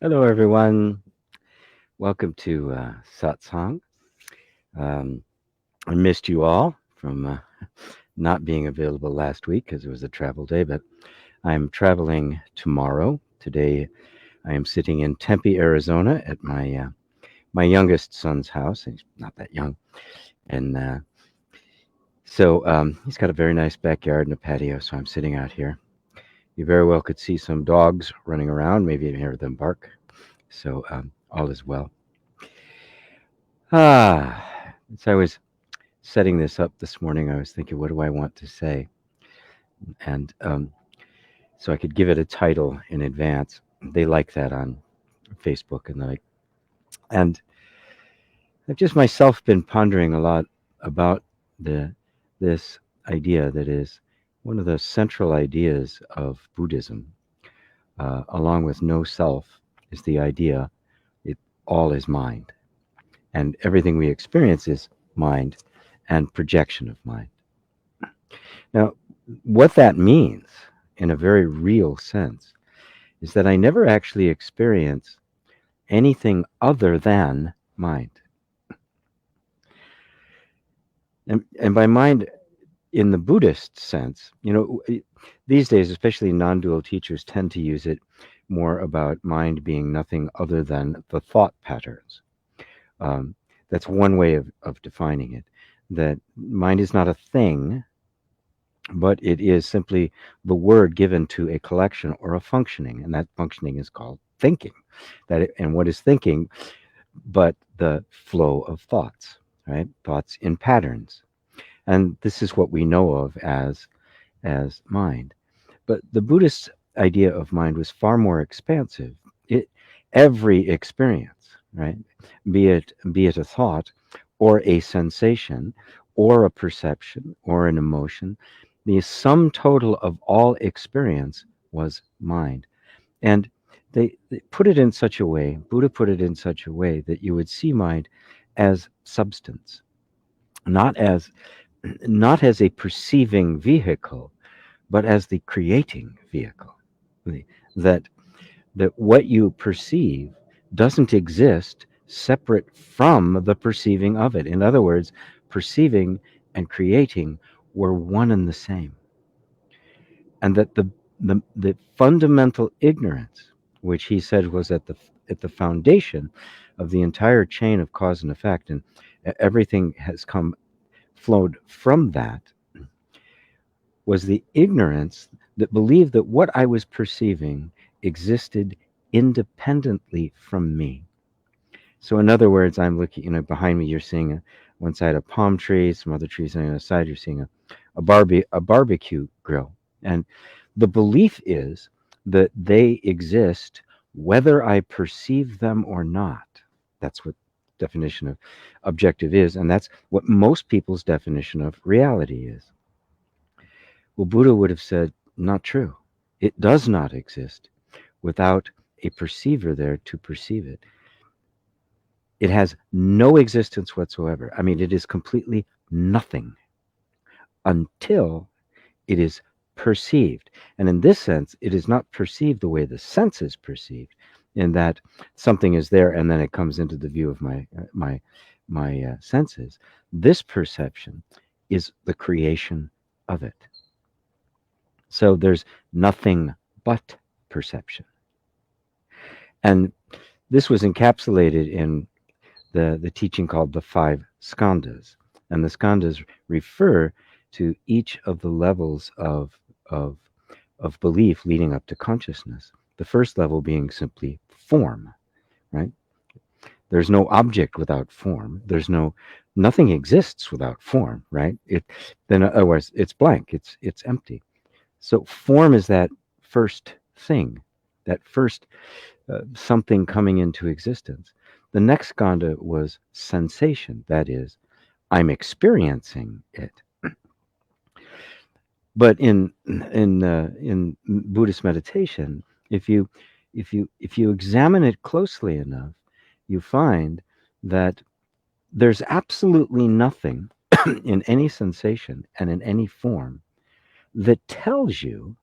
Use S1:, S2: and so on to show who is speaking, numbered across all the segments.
S1: Hello, everyone. Welcome to Satsang. Um, I missed you all from not being available last week because it was a travel day, but I'm traveling tomorrow. Today, I am sitting in Tempe, Arizona, at my youngest son's house. He's not that young, and he's got a very nice backyard and a patio. So I'm sitting out here. You very well could see some dogs running around, maybe even hear them bark. So all is well. As I was setting this up this morning, I was thinking, what do I want to say? And so I could give it a title in advance. They like that on Facebook and like, and I've just myself been pondering a lot about the this idea that is one of the central ideas of Buddhism, along with no self, is the idea it all is mind, and everything we experience is mind and projection of mind. Now, what that means in a very real sense is that I never actually experience anything other than mind. And by mind, in the Buddhist sense, these days, especially non dual teachers tend to use it more about mind being nothing other than the thought patterns. Um, that's one way of defining it, that mind is not a thing, but it is simply the word given to a collection or a functioning, and that functioning is called thinking. And what is thinking but the flow of thoughts, right? Thoughts in patterns, and this is what we know of as mind. But the Buddhist idea of mind was far more expansive. It Every experience, right? Be it a thought or a sensation or a perception or an emotion, the sum total of all experience was mind. And they put it in such a way, Buddha put it in such a way that you would see mind as substance, not as not as a perceiving vehicle, but as the creating vehicle. That that what you perceive doesn't exist separate from the perceiving of it. In other words, perceiving and creating were one and the same. And that the fundamental ignorance, which he said was at the foundation of the entire chain of cause and effect, and everything has come flowed from that, was the ignorance that believed that what I was perceiving existed independently from me. So, in other words, I'm looking, behind me, you're seeing one side a palm tree, some other trees on the other side, you're seeing a barbecue grill. And the belief is that they exist whether I perceive them or not. That's what definition of objective is, and that's what most people's definition of reality is. Well, Buddha would have said, not true. It does not exist without a perceiver there to perceive it. It has no existence whatsoever. I mean, it is completely nothing until it is perceived. And in this sense, it is not perceived the way the sense is perceived, in that something is there and then it comes into the view of my senses. This perception is the creation of it. So there's nothing but perception. And this was encapsulated in the teaching called the Five Skandas. And the Skandas refer to each of the levels of, of belief leading up to consciousness. The first level being simply form, right? There's no object without form. Nothing exists without form, right? Then otherwise it's blank, it's empty. So form is that first thing, that first something coming into existence. The next skanda was sensation. That is, I'm experiencing it. But in Buddhist meditation, if you examine it closely enough, you find that there's absolutely nothing in any sensation and in any form that tells you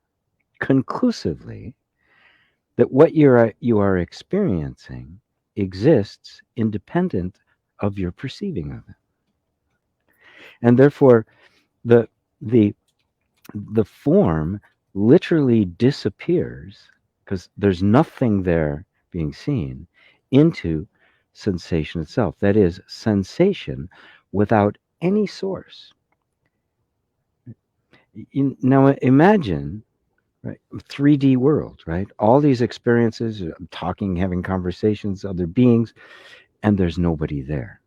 S1: conclusively that what you are experiencing exists independent of your perceiving of it. And therefore, the the the form literally disappears because there's nothing there being seen into sensation itself. That is, sensation without any source. Now imagine, right, 3D world, right? All these experiences, talking, having conversations, other beings, and there's nobody there.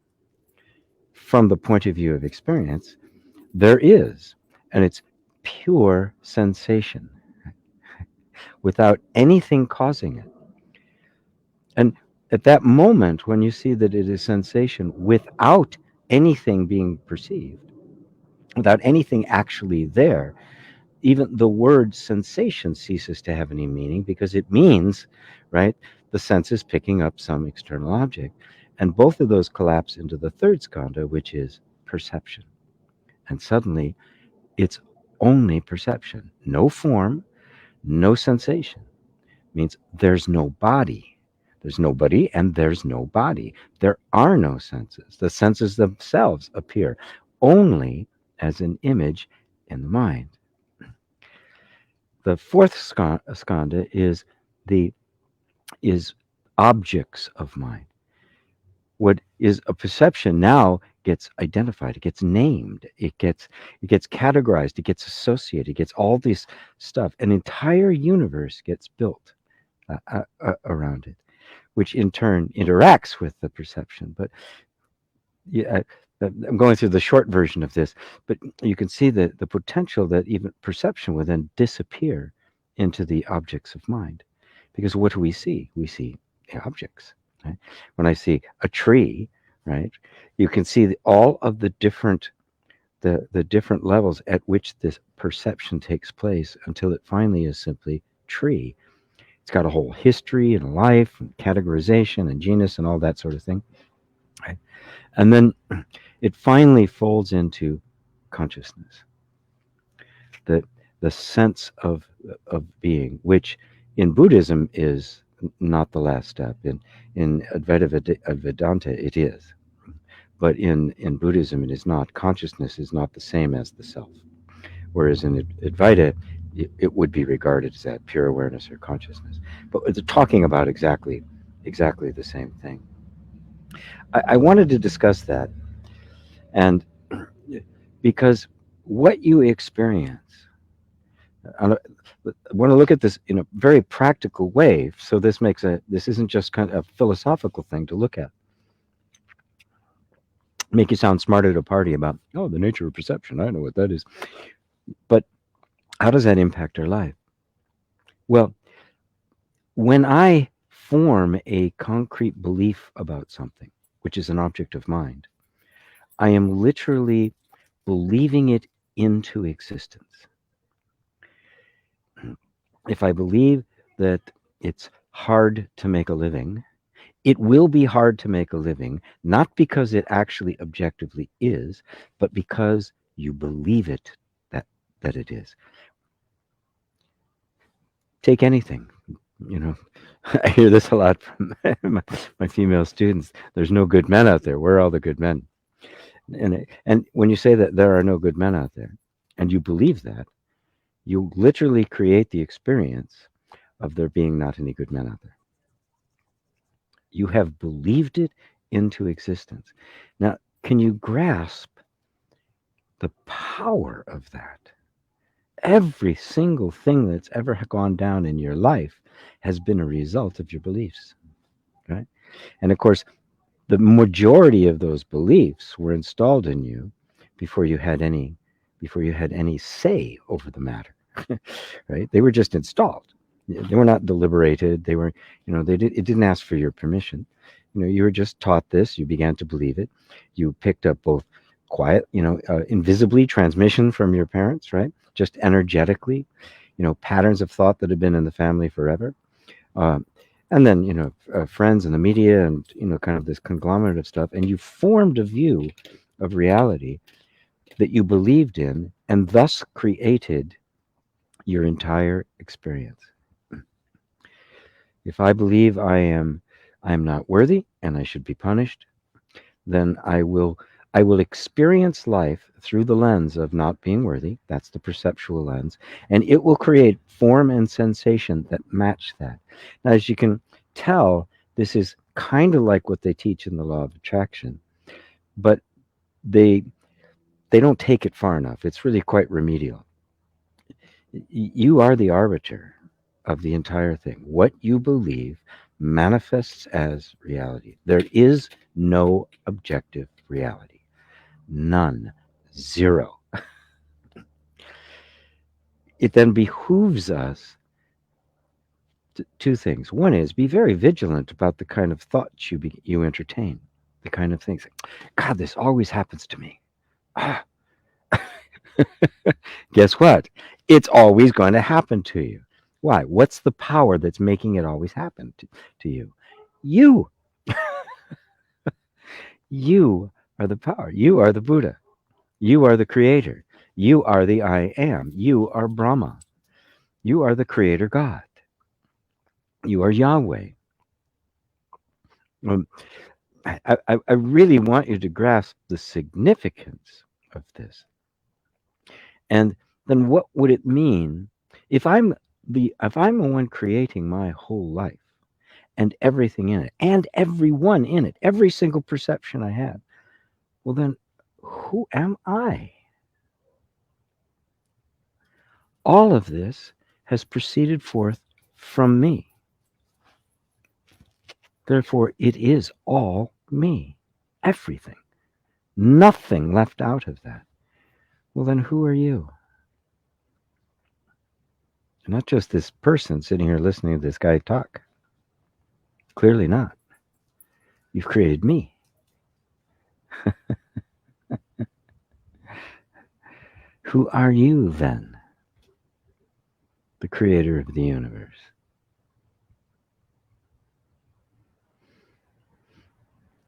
S1: From the point of view of experience, there is, and it's pure sensation without anything causing it. And at that moment, when you see that it is sensation without anything being perceived, without anything actually there, even the word sensation ceases to have any meaning because it means, right, the sense is picking up some external object. And both of those collapse into the third skanda, which is perception. And suddenly it's only perception, no form, no sensation. Means there's no body. There's nobody and there's no body. There are no senses. The senses themselves appear only as an image in the mind. The fourth skanda the is objects of mind. What is a perception now gets identified, it gets named, it gets categorized, it gets associated, it gets all this stuff. An entire universe gets built around it, which in turn interacts with the perception. But yeah, I'm going through the short version of this, but you can see the potential that even perception will then disappear into the objects of mind. Because what do we see? We see objects. Right? When I see a tree, right, you can see all of the different levels at which this perception takes place until it finally is simply tree. It's got a whole history and life and categorization and genus and all that sort of thing. Right? And then it finally folds into consciousness, the the sense of being, which in Buddhism is not the last step. In Advaita Vedanta, it is, but in Buddhism, it is not. Consciousness is not the same as the self, whereas in Advaita, it would be regarded as that pure awareness or consciousness. But they're talking about exactly the same thing. I wanted to discuss that, and because what you experience, I want to look at this in a very practical way. So this isn't just kind of a philosophical thing to look at. Make you sound smart at a party about, oh, the nature of perception. I know what that is. But how does that impact our life? Well, when I form a concrete belief about something, which is an object of mind, I am literally believing it into existence. If I believe that it's hard to make a living, it will be hard to make a living, not because it actually objectively is, but because you believe it that it is. Take anything, you know. I hear this a lot from my female students. There's no good men out there. Where are all the good men? And when you say that there are no good men out there, and you believe that, you literally create the experience of there being not any good men out there. You have believed it into existence. Now, can you grasp the power of that? Every single thing that's ever gone down in your life has been a result of your beliefs, right? And of course, the majority of those beliefs were installed in you before you had any say over the matter. Right? They were just installed. They were not deliberated. They were, it didn't ask for your permission. You were just taught this. You began to believe it. You picked up both quiet, invisibly transmission from your parents, right? Just energetically, patterns of thought that had been in the family forever. Um, and then, friends and the media and, kind of this conglomerate of stuff. And you formed a view of reality that you believed in and thus created your entire experience. If I believe I am not worthy and I should be punished, then I will experience life through the lens of not being worthy. That's the perceptual lens, and it will create form and sensation that match that. Now, as you can tell, this is kind of like what they teach in the law of attraction, but they they don't take it far enough. It's really quite remedial. You are the arbiter of the entire thing. What you believe manifests as reality. There is no objective reality. None. Zero. It then behooves us two things. One is be very vigilant about the kind of thoughts you entertain, the kind of things. God, this always happens to me. Ah, guess what? It's always going to happen to you. Why? What's the power that's making it always happen to you? You. You are the power. You are the Buddha. You are the creator. You are the I am. You are Brahma. You are the creator God. You are Yahweh. Um, I really want you to grasp the significance of this. And then what would it mean if I'm the one creating my whole life and everything in it and everyone in it, every single perception I have? Well, then who am I? All of this has proceeded forth from me. Therefore, it is all me. Everything. Nothing left out of that. Well, then who are you? Not just this person sitting here listening to this guy talk. Clearly not. You've created me. Who are you then? The creator of the universe.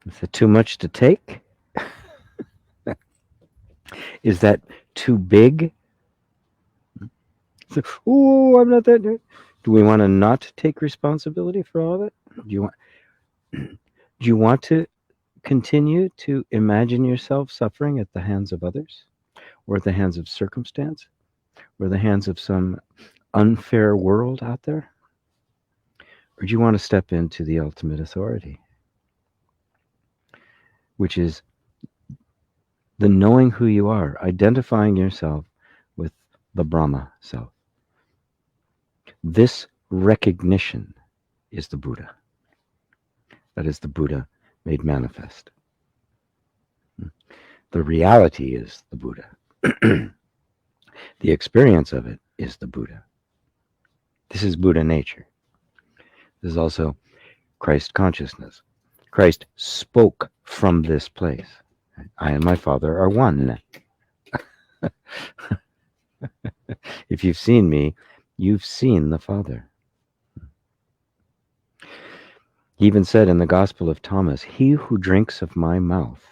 S1: Is that too much to take? Is that too big? So, oh, I'm not that. Do we want to not take responsibility for all of it? Do you want to continue to imagine yourself suffering at the hands of others, or at the hands of circumstance, or the hands of some unfair world out there? Or do you want to step into the ultimate authority, which is the knowing who you are, identifying yourself with the Brahma self? This recognition is the Buddha. That is the Buddha made manifest. The reality is the Buddha. The experience of it is the Buddha. This is Buddha nature. This is also Christ consciousness. Christ spoke from this place. I and my Father are one. If you've seen me, you've seen the Father. He even said in the Gospel of Thomas, "He who drinks of my mouth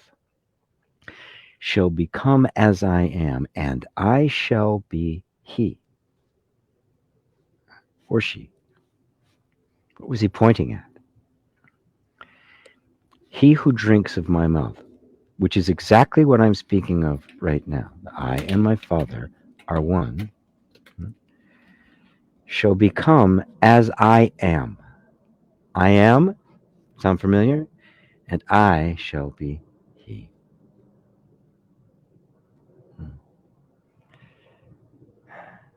S1: shall become as I am, and I shall be he." Or she. What was he pointing at? He who drinks of my mouth, which is exactly what I'm speaking of right now. I and my Father are one, shall become as I am. I am, sound familiar? And I shall be he.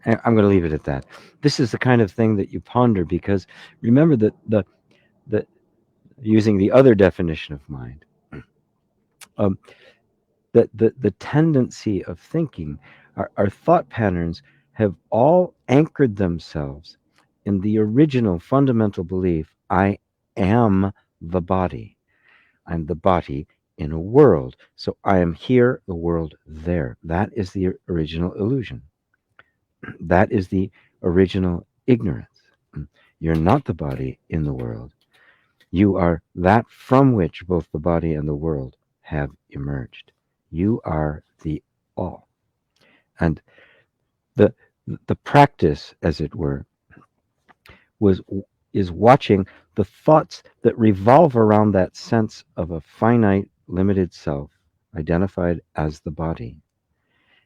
S1: I'm going to leave it at that. This is the kind of thing that you ponder, because remember that the using the other definition of mind, um, that the tendency of thinking, our thought patterns have all anchored themselves in the original fundamental belief: I am the body. I'm the body in a world. So I am here, the world there. That is the original illusion. That is the original ignorance. You're not the body in the world. You are that from which both the body and the world have emerged. You are the all. And the practice, as it were, was is watching the thoughts that revolve around that sense of a finite, limited self, identified as the body,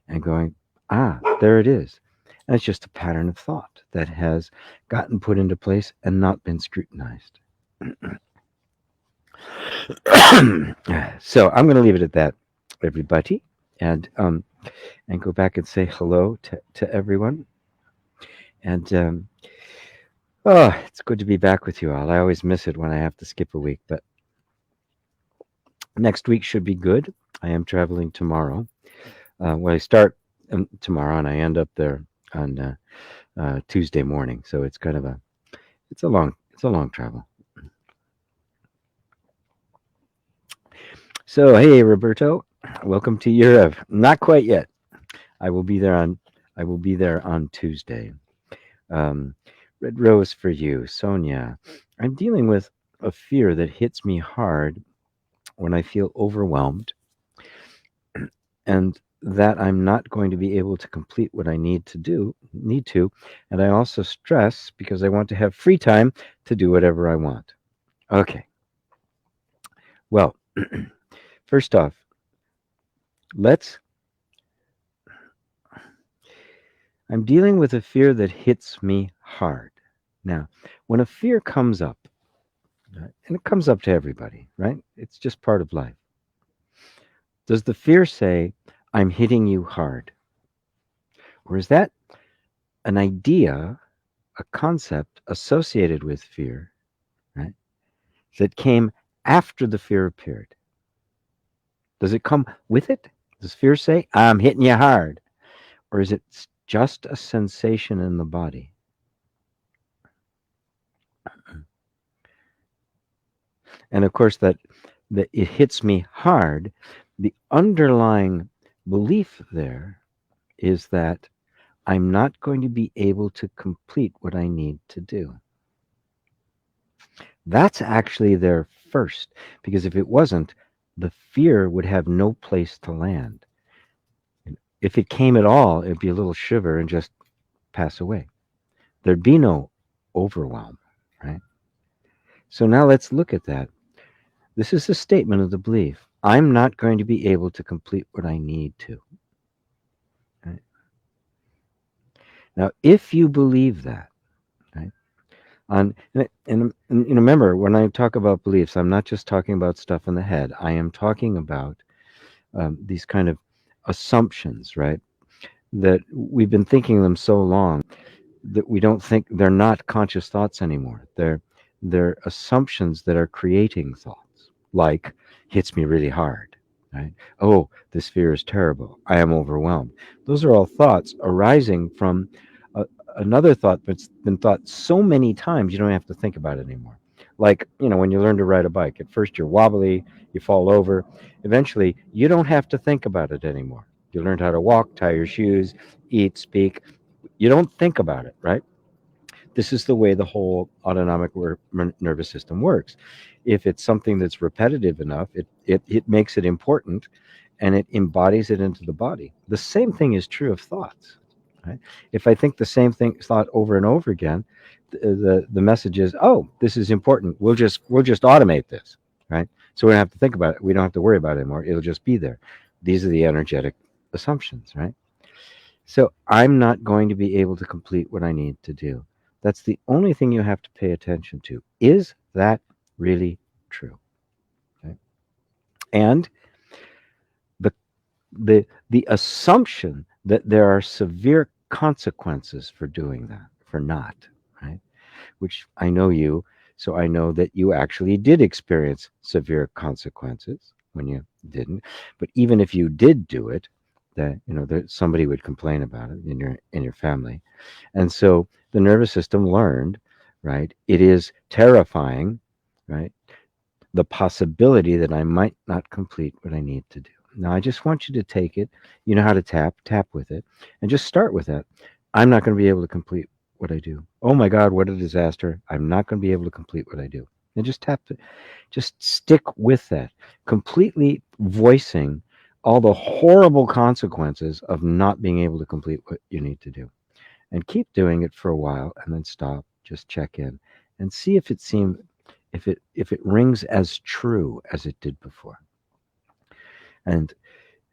S1: and going, ah, there it is. And it's just a pattern of thought that has gotten put into place and not been scrutinized. So I'm going to leave it at that, everybody, and go back and say hello to everyone. And oh, it's good to be back with you all. I always miss it when I have to skip a week, but next week should be good. I am traveling tomorrow. Well, I start tomorrow and I end up there on Tuesday morning. So it's kind of it's a long travel. So hey, Roberto, welcome to Europe. Not quite yet. I will be there on Tuesday. Um, Red Rose for you, Sonia. I'm dealing with a fear that hits me hard when I feel overwhelmed and that I'm not going to be able to complete what I need to, and I also stress because I want to have free time to do whatever I want. Okay. Well, first off, let's I'm dealing with a fear that hits me hard. Now, when a fear comes up, right, and it comes up to everybody, right? It's just part of life. Does the fear say, I'm hitting you hard? Or is that an idea, a concept associated with fear, right, that came after the fear appeared? Does it come with it? Does fear say, I'm hitting you hard? Or is it just a sensation in the body? And of course, that it hits me hard. The underlying belief there is that I'm not going to be able to complete what I need to do. That's actually there first, because if it wasn't, the fear would have no place to land. If it came at all, it'd be a little shiver and just pass away. There'd be no overwhelm, right? So now let's look at that. This is a statement of the belief. I'm not going to be able to complete what I need to. Right? Now, if you believe that, right, and remember, when I talk about beliefs, I'm not just talking about stuff in the head. I am talking about these kind of assumptions, right? That we've been thinking them so long that we don't think they're not conscious thoughts anymore. They're assumptions that are creating thoughts, like hits me really hard, right? Oh, this fear is terrible. I am overwhelmed. Those are all thoughts arising from another thought that's been thought so many times you don't have to think about it anymore. Like, when you learn to ride a bike, at first you're wobbly, you fall over. Eventually, you don't have to think about it anymore. You learned how to walk, tie your shoes, eat, speak. You don't think about it, right? This is the way the whole autonomic nervous system works. If it's something that's repetitive enough, it makes it important and it embodies it into the body. The same thing is true of thoughts. Right? If I think the same thought over and over again, the message is, oh, this is important. We'll just automate this, right? So we don't have to think about it. We don't have to worry about it anymore. It'll just be there. These are the energetic assumptions, right? So I'm not going to be able to complete what I need to do. That's the only thing you have to pay attention to. Is that really true? Okay. And the assumption that there are severe consequences for doing that, for not, right? Which I know you, so I know that you actually did experience severe consequences when you didn't. But even if you did do it, that somebody would complain about it in your family. And so the nervous system learned, right? It is terrifying, right? The possibility that I might not complete what I need to do. Now, I just want you to take it. You know how to tap with it, and just start with that. I'm not going to be able to complete what I do. Oh my God, what a disaster. I'm not going to be able to complete what I do. And just tap it. Just stick with that, completely voicing all the horrible consequences of not being able to complete what you need to do. And keep doing it for a while and then stop, just check in and see if it rings as true as it did before. And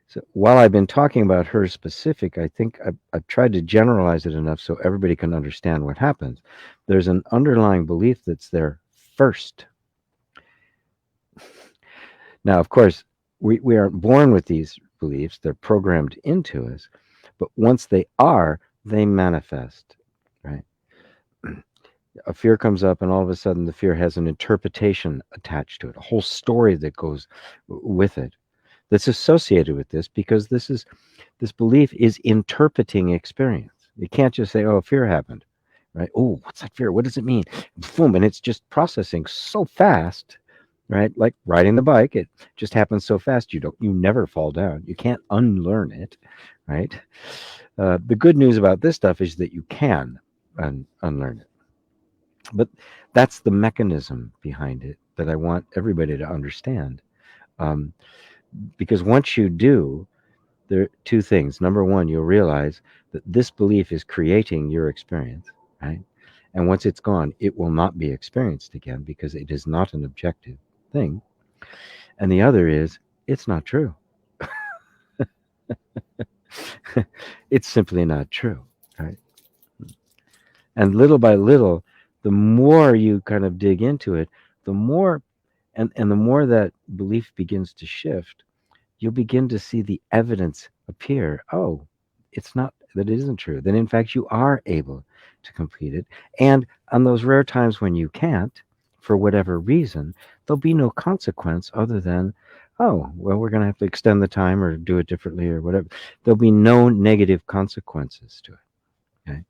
S1: so while I've been talking about her specific, I think I've tried to generalize it enough so everybody can understand what happens. There's an underlying belief that's there first. Now, of course, we aren't born with these beliefs, they're programmed into us. But once they are, they manifest, right? A fear comes up, and all of a sudden, the fear has an interpretation attached to it, a whole story that goes with it that's associated with this because this belief is interpreting experience. You can't just say, "Oh, fear happened," right? Oh, what's that fear? What does it mean? Boom, and it's just processing so fast, right? Like riding the bike, it just happens so fast. You never fall down. You can't unlearn it, right? The good news about this stuff is that you can unlearn it, but that's the mechanism behind it that I want everybody to understand. Um, because once you do, there are two things. Number one, you'll realize that this belief is creating your experience, right? And once it's gone, it will not be experienced again because it is not an objective thing. And the other is, it's not true. It's simply not true, right? And little by little, the more you kind of dig into it, the more, and the more that belief begins to shift, you'll begin to see the evidence appear. Oh, it's not that it isn't true. Then, in fact, you are able to complete it. And on those rare times when you can't, for whatever reason, there'll be no consequence other than, oh, well, we're going to have to extend the time or do it differently or whatever. There'll be no negative consequences to it. Okay.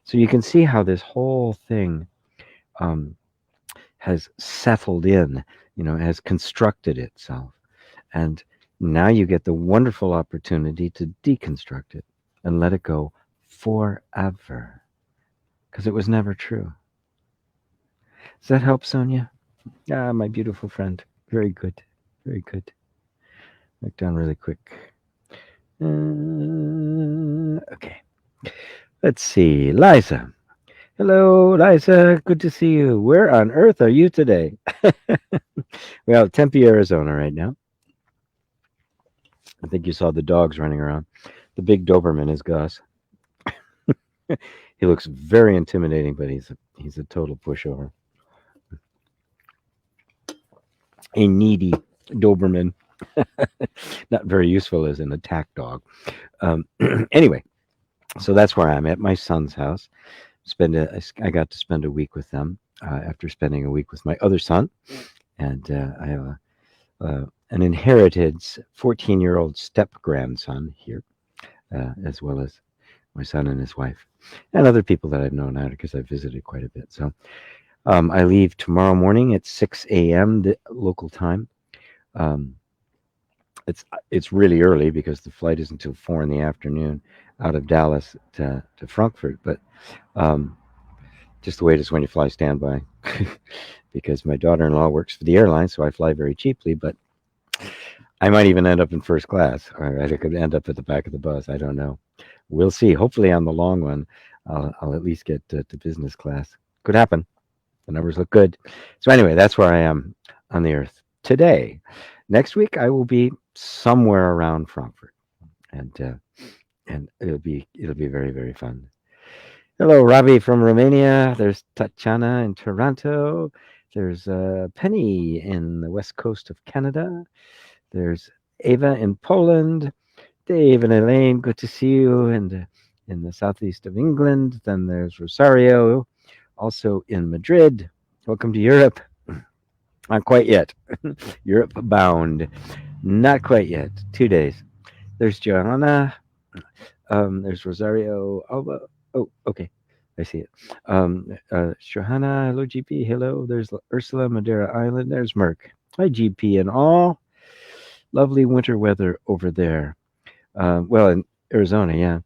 S1: So you can see how this whole thing um, has settled in, has constructed itself. And now you get the wonderful opportunity to deconstruct it and let it go forever because it was never true. Does that help, Sonia? Ah, my beautiful friend. Very good. Very good. Look down really quick. Okay. Let's see. Liza. Hello, Liza. Good to see you. Where on earth are you today? Well, Tempe, Arizona right now. I think you saw the dogs running around. The big Doberman is Gus. He looks very intimidating, but he's a total pushover. A needy Doberman, not very useful as an attack dog. Anyway, so that's where I'm at my son's house. I got to spend a week with them after spending a week with my other son, and I have an inherited 14-year-old step grandson here, as well as my son and his wife, and other people that I've known out because I've visited quite a bit. So I leave tomorrow morning at 6 a.m. the local time. Um, it's really early because the flight is until 4 in the afternoon out of Dallas to Frankfurt, but um, just the way it is when you fly standby. Because my daughter-in-law works for the airline, so I fly very cheaply, but I might even end up in first class. Or I could end up at the back of the bus. I don't know. We'll see. Hopefully on the long one, I'll at least get to business class. Could happen. The numbers look good. So anyway, that's where I am on the earth today. Next week I will be somewhere around Frankfurt, and it'll be very, very fun. Hello, Ravi from Romania. There's Tatiana in Toronto. There's Penny in the west coast of Canada. There's Ava in Poland. Dave and Elaine, good to see you in the southeast of England. Then there's Rosario, also in Madrid. Welcome to Europe. Not quite yet. Europe bound. Not quite yet. 2 days. There's Joanna. There's Rosario Alba. Oh, okay. I see it. Johanna, hello, GP. Hello. There's Ursula, Madeira Island. There's Merck. Hi, GP, and all. Lovely winter weather over there. Well, in Arizona, yeah.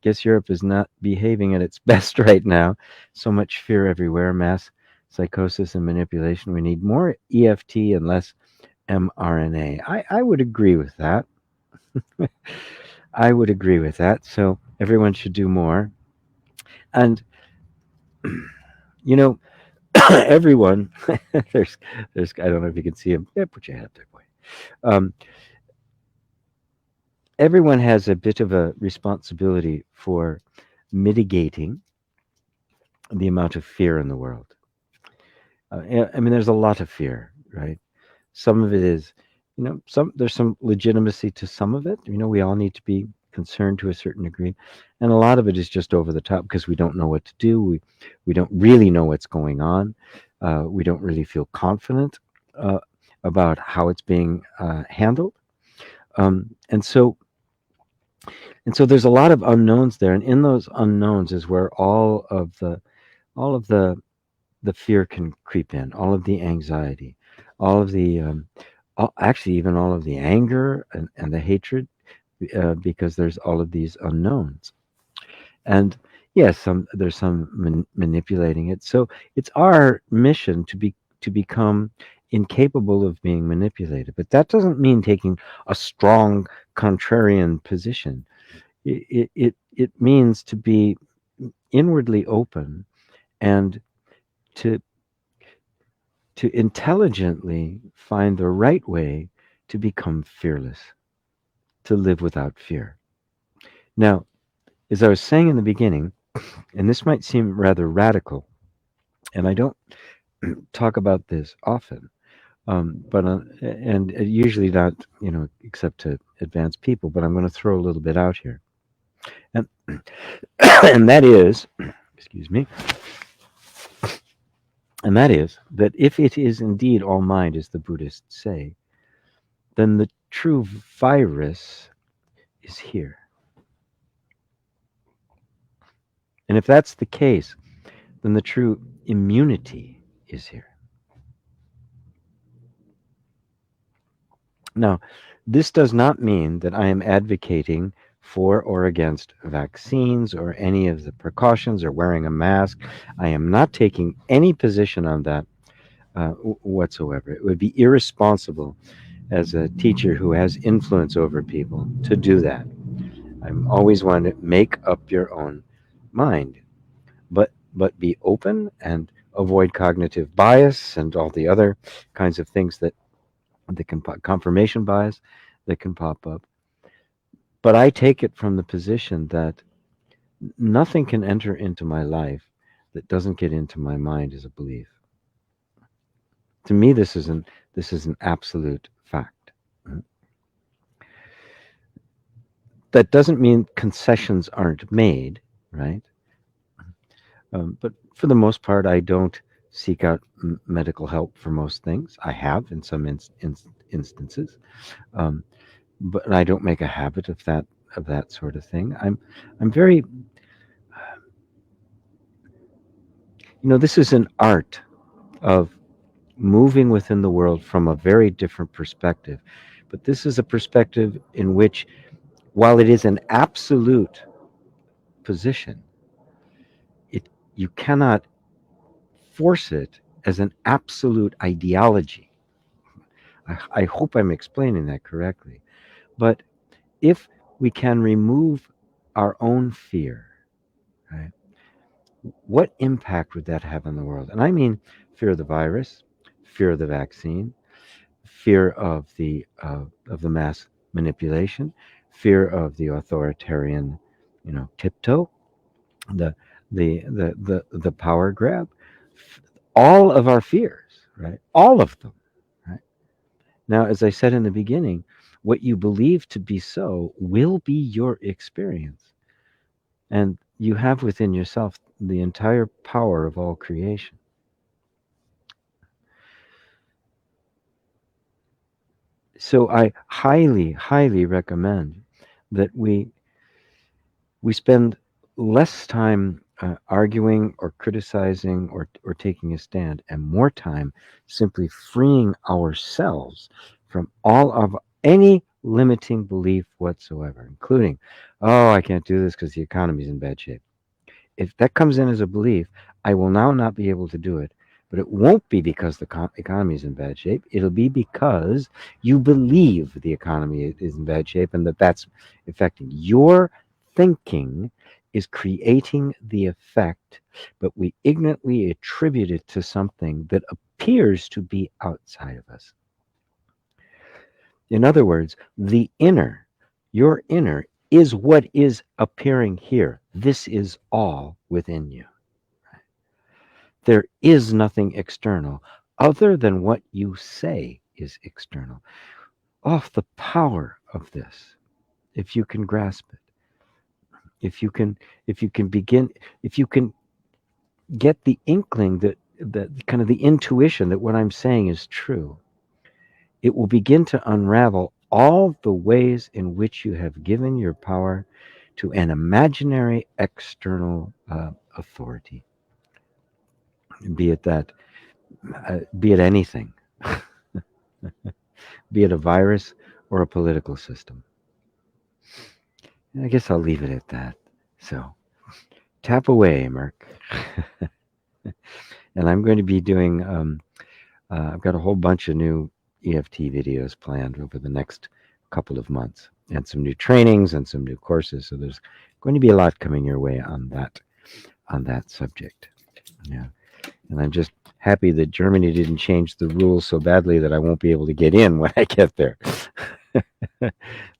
S1: Guess Europe is not behaving at its best right now. So much fear everywhere, mass psychosis and manipulation. We need more EFT and less mRNA. I would agree with that. I would agree with that. So everyone should do more. And, you know, everyone, there's, I don't know if you can see him. Yeah, put your hand up there, boy. Um, everyone has a bit of a responsibility for mitigating the amount of fear in the world. I mean, there's a lot of fear, right? Some of it is, there's some legitimacy to some of it. We all need to be concerned to a certain degree, and a lot of it is just over the top because we don't know what to do. We don't really know what's going on. We don't really feel confident uh, about how it's being handled, um, and so and so there's a lot of unknowns there, and in those unknowns is where all of the fear can creep in, all of the anxiety, all of the actually even all of the anger and the hatred, because there's all of these unknowns. And yes, there's some manipulating it. So it's our mission to become incapable of being manipulated. But that doesn't mean taking a strong contrarian position. It means to be inwardly open and to to intelligently find the right way to become fearless, to live without fear. Now, as I was saying in the beginning, and this might seem rather radical, and I don't talk about this often, but and usually not, except to advanced people. But I'm going to throw a little bit out here, and and that is, excuse me, and that is that if it is indeed all mind, as the Buddhists say, then the true virus is here. And if that's the case, then the true immunity is here. Now, this does not mean that I am advocating for or against vaccines or any of the precautions or wearing a mask. I am not taking any position on that whatsoever. It would be irresponsible as a teacher who has influence over people to do that. I'm always one to make up your own mind, but be open and avoid cognitive bias and all the other kinds of things that can confirmation bias that can pop up. But I take it from the position that nothing can enter into my life that doesn't get into my mind as a belief. To me, this is an absolute fact. That doesn't mean concessions aren't made, right? But for the most part, I don't seek out medical help for most things. I have in some instances, um, but I don't make a habit of that sort of thing. I'm very, this is an art of moving within the world from a very different perspective. But this is a perspective in which, while it is an absolute position, you cannot force it as an absolute ideology. I hope I'm explaining that correctly. But if we can remove our own fear, right, what impact would that have on the world? And I mean fear of the virus, fear of the vaccine, fear of the mass manipulation, fear of the authoritarian, tiptoe, the the power grab, all of our fears, right? All of them, right? Now, as I said in the beginning, what you believe to be so will be your experience, and you have within yourself the entire power of all creation. So I highly, highly recommend that we spend less time arguing or criticizing or taking a stand, and more time simply freeing ourselves from all of any limiting belief whatsoever, including, oh, I can't do this because the economy's in bad shape. If that comes in as a belief, I will now not be able to do it. But it won't be because the economy is in bad shape. It'll be because you believe the economy is in bad shape and that's affecting your thinking is creating the effect, but we ignorantly attribute it to something that appears to be outside of us. In other words, the inner, your inner, is what is appearing here. This is all within you. There is nothing external other than what you say is external. Off the power of this, if you can grasp it, if you can begin, if you can get the inkling that kind of the intuition that what I'm saying is true, it will begin to unravel all the ways in which you have given your power to an imaginary external authority, be it that, be it anything, be it a virus or a political system. I guess I'll leave it at that. So, tap away, Merc. And I'm going to be doing, I've got a whole bunch of new EFT videos planned over the next couple of months, and some new trainings and some new courses. So there's going to be a lot coming your way on that subject. Yeah. And I'm just happy that Germany didn't change the rules so badly that I won't be able to get in when I get there.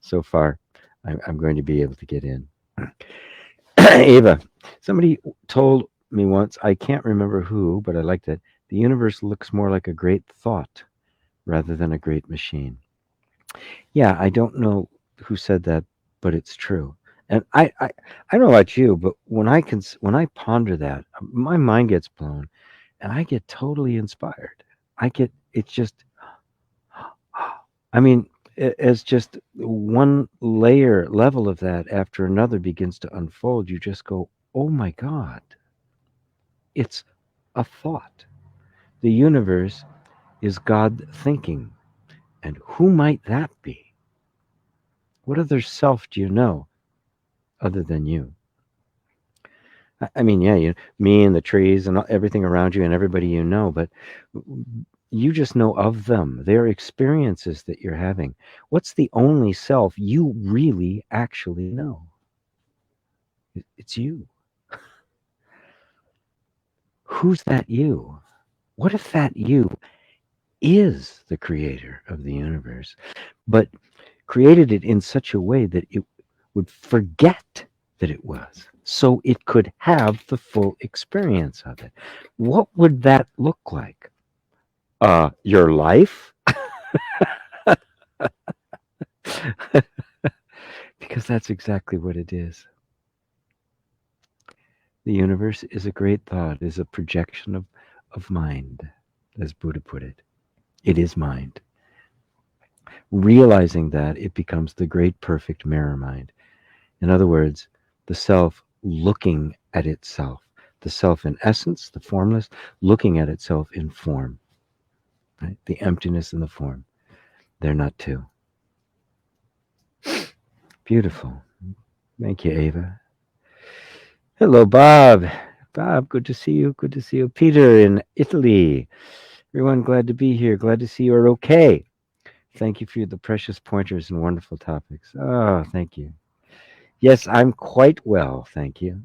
S1: So far, I'm going to be able to get in. Ava, somebody told me once, I can't remember who, but I liked it. The universe looks more like a great thought rather than a great machine. Yeah, I don't know who said that, but it's true. And I don't know about you, but when I ponder that, my mind gets blown, and I get totally inspired. It's just, I mean, as just one level of that after another begins to unfold, you just go, oh my God, it's a thought. The universe is God thinking. And who might that be? What other self do you know other than you? I mean, yeah, me and the trees and everything around you and everybody you know, but you just know of them. They're experiences that you're having. What's the only self you really actually know? It's you. Who's that you? What if that you is the creator of the universe, but created it in such a way that it would forget that it was, so it could have the full experience of it? What would that look like? Your life? Because that's exactly what it is. The universe is a great thought, is a projection of mind, as Buddha put it. It is mind. Realizing that, it becomes the great perfect mirror mind. In other words, the self looking at itself. The self in essence, the formless, looking at itself in form. Right? The emptiness and the form. They're not two. Beautiful. Thank you, Ava. Hello, Bob. Bob, good to see you. Good to see you. Peter in Italy. Everyone, glad to be here. Glad to see you are okay. Thank you for the precious pointers and wonderful topics. Oh, thank you. Yes, I'm quite well, thank you.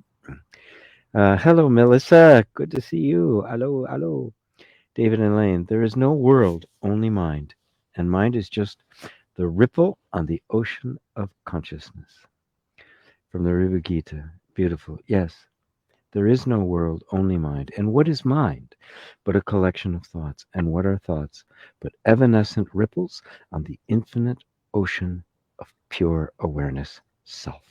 S1: Hello, Melissa. Good to see you. Hello, hello. David and Lane. There is no world, only mind. And mind is just the ripple on the ocean of consciousness. From the River Gita. Beautiful. Yes. There is no world, only mind. And what is mind but a collection of thoughts? And what are thoughts but evanescent ripples on the infinite ocean of pure awareness self?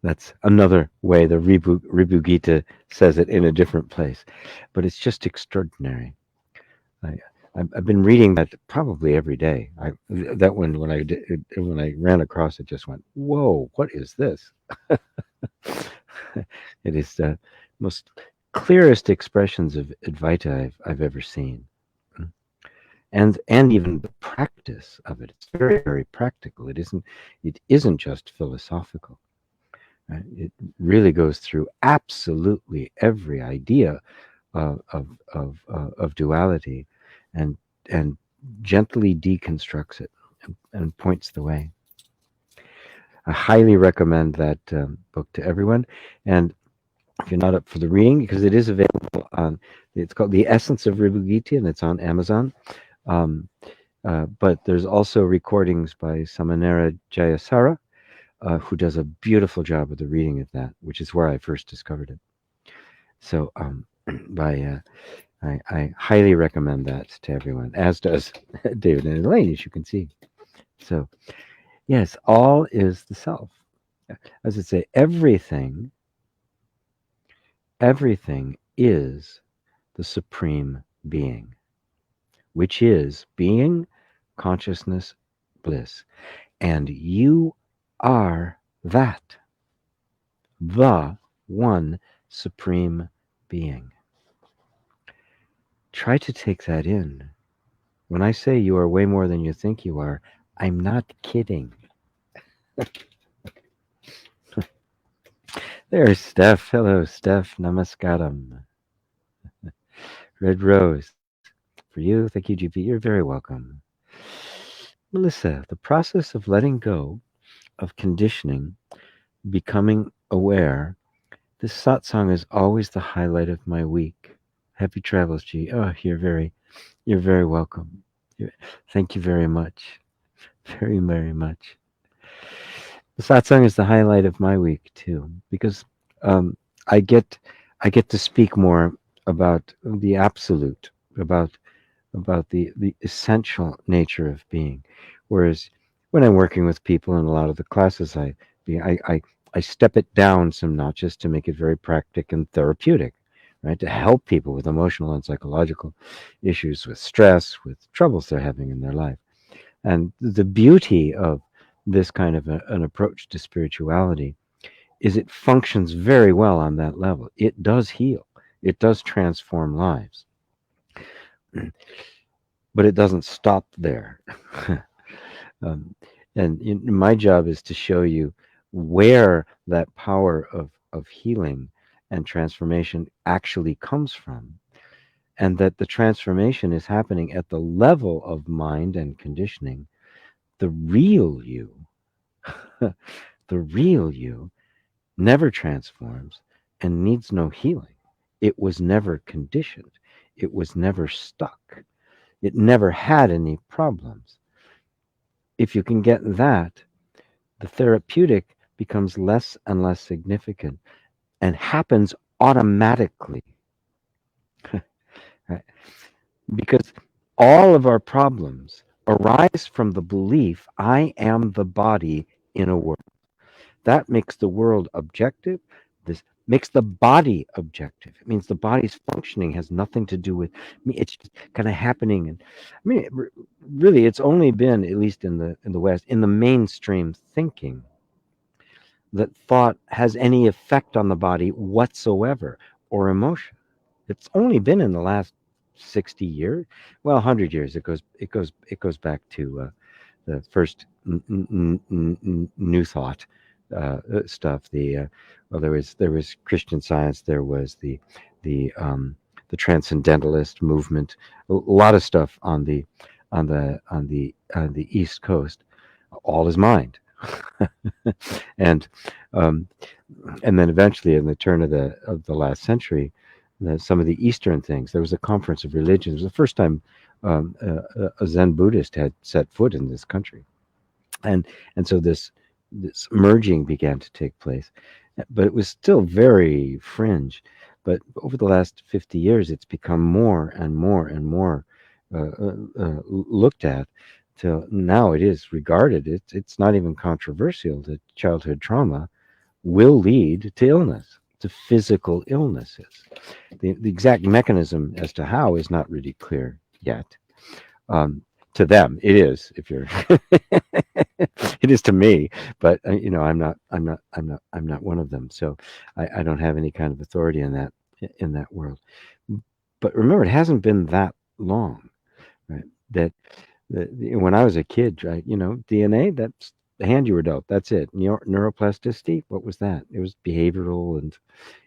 S1: That's another way the Ribu Gita says it in a different place. But it's just extraordinary. I've been reading that probably every day. That one, when I ran across it, just went, whoa, what is this? It is the most clearest expressions of Advaita I've ever seen. And even the practice of it. It's very, very practical. It isn't just philosophical. Right? It really goes through absolutely every idea of duality, and gently deconstructs it and points the way. I highly recommend that book to everyone. And if you're not up for the reading, because it is available on, it's called The Essence of Ribugiti, and it's on Amazon. Um, but there's also recordings by Samanera Jayasara, who does a beautiful job with the reading of that, which is where I first discovered it. So, by I highly recommend that to everyone, as does David and Elaine, as you can see. So, yes, all is the self. As I say, everything is the supreme being, which is being, consciousness, bliss. And you are that, the one supreme being. Try to take that in. When I say you are way more than you think you are, I'm not kidding. There's Steph. Hello, Steph. Namaskaram. Red Rose. For you, thank you, GP. You're very welcome. Melissa, the process of letting go, of conditioning, becoming aware, this satsang is always the highlight of my week. Happy travels, G. Oh, you're very welcome. Thank you very much. Very, very much. The satsang is the highlight of my week too, because um, I get I get to speak more about the absolute, about the essential nature of being. Whereas when I'm working with people in a lot of the classes, I, I, I step it down some notches to make it very practic and therapeutic, right? To help people with emotional and psychological issues, with stress, with troubles they're having in their life. And the beauty of this kind of an approach to spirituality is it functions very well on that level. It does heal, it does transform lives, but it doesn't stop there. um, and my job is to show you where that power of healing and transformation actually comes from, and that the transformation is happening at the level of mind and conditioning. The real you, the real you never transforms and needs no healing. It was never conditioned. It was never stuck. It never had any problems. If you can get that, the therapeutic becomes less and less significant and happens automatically. Right? Because all of our problems arise from the belief I am the body in a world. That makes the world objective. This makes the body objective. It means the body's functioning has nothing to do with me. It's just kind of happening. And I mean, really, it's only been, at least in the West, in the mainstream thinking, that thought has any effect on the body whatsoever or emotion. It's only been in the last 60 years, well, 100 years. It goes back to the first new thought stuff. Well, there was Christian Science. There was the transcendentalist movement. A lot of stuff on the East Coast. All is mind, and um, and then eventually, in the turn of the last century, some of the Eastern things. There was a conference of religions. It was the first time a Zen Buddhist had set foot in this country, and so this merging began to take place, but it was still very fringe. But over the last 50 years, it's become more and more and more looked at. Till now, it is regarded. It's not even controversial that childhood trauma will lead to illness, to physical illnesses. The exact mechanism as to how is not really clear yet. Um, to them, it is. If you're, it is to me. But I'm not one of them. So I don't have any kind of authority in that world. But remember, it hasn't been that long, right? When I was a kid, right? DNA. That's the hand you were dealt. That's it. Neuroplasticity. What was that? It was behavioral, and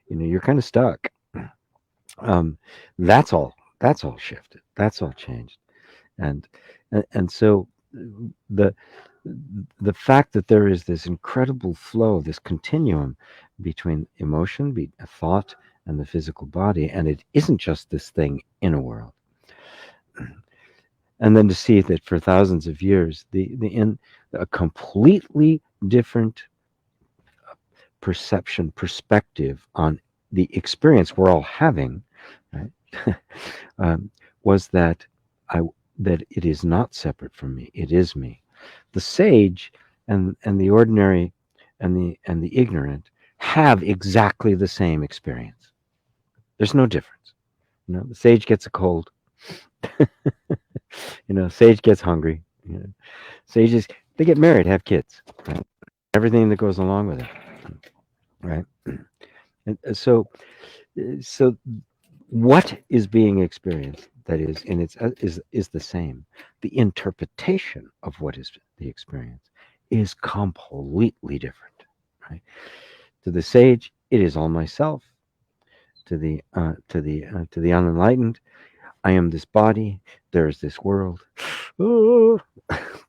S1: you're kind of stuck. Um, that's all. That's all shifted. That's all changed. And so the the fact that there is this incredible flow, this continuum between emotion, a thought, and the physical body, and it isn't just this thing in a world. And then to see that for thousands of years, the in a completely different perspective on the experience we're all having, right? um, was that I that it is not separate from me. It is me. The sage and the ordinary and the ignorant have exactly the same experience. There's no difference. The sage gets a cold. Sage gets hungry. Sages, they get married, have kids, right? Everything that goes along with it, right? And so what is being experienced, that is in its is the same. The interpretation of what is the experience is completely different, right? To the sage, it is all myself. To the unenlightened, I am this body. There is this world. Oh,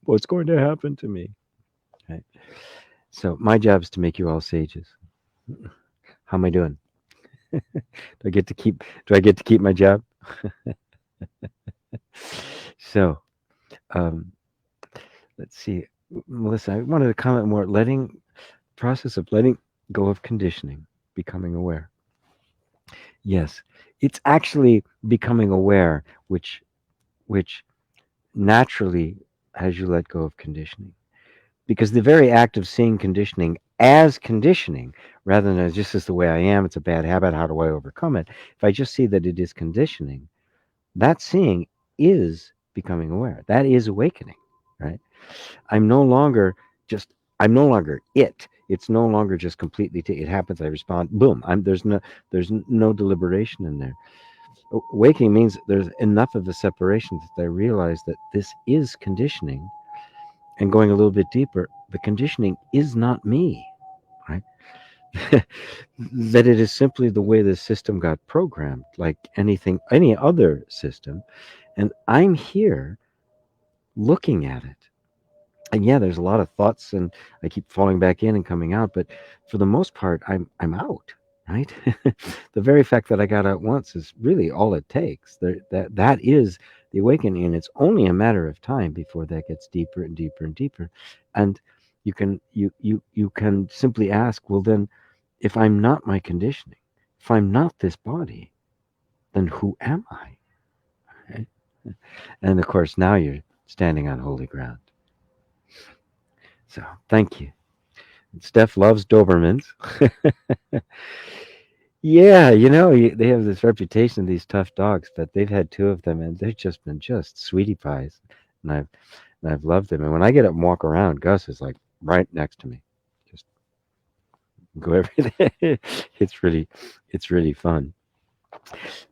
S1: what's going to happen to me? Right? So my job is to make you all sages. How am I doing? Do I get to keep my job? So, um, let's see, Melissa. I wanted to comment more. Process of letting go of conditioning, becoming aware. Yes, it's actually becoming aware, which naturally has you let go of conditioning. Because the very act of seeing conditioning as conditioning, rather than as just as the way I am, it's a bad habit, how do I overcome it? If I just see that it is conditioning, that seeing is becoming aware. That is awakening, right? I'm no longer just, I'm no longer it. It's no longer just completely, it happens, I respond, boom. There's no deliberation in there. Awakening means there's enough of a separation that I realize that this is conditioning. And going a little bit deeper, the conditioning is not me, right? That it is simply the way the system got programmed, like any other system. And I'm here looking at it. And yeah, there's a lot of thoughts, and I keep falling back in and coming out. But for the most part, I'm out, right? The very fact that I got out once is really all it takes. That is the awakening, and it's only a matter of time before that gets deeper and deeper and deeper. And you can simply ask, well, then, if I'm not my conditioning, if I'm not this body, then who am I? Right? And of course, now you're standing on holy ground. So thank you. Steph loves Dobermans. Yeah, they have this reputation, these tough dogs, but they've had two of them, and they've just been just sweetie pies, and I've loved them. And when I get up and walk around, Gus is like right next to me, just go every day. It's really fun.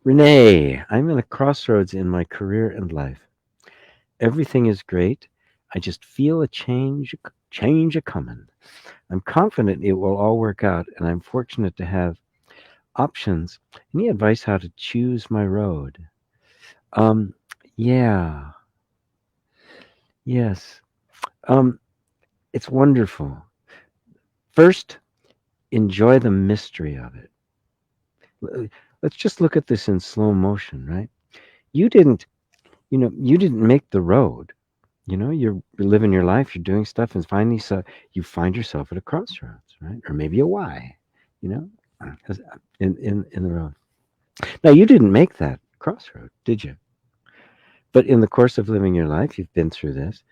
S1: Renee, I'm in a crossroads in my career and life. Everything is great. I just feel a change a coming. I'm confident it will all work out, and I'm fortunate to have options. Any advice how to choose my road? Um, yeah, yes. Um, it's wonderful. First, enjoy the mystery of it. Let's just look at this in slow motion, right? You didn't, you didn't make the road. You're living your life, you're doing stuff, and finally, so you find yourself at a crossroads, right? Or maybe a Y, you know, in the road. Now, you didn't make that crossroad, did you? But in the course of living your life, you've been through this.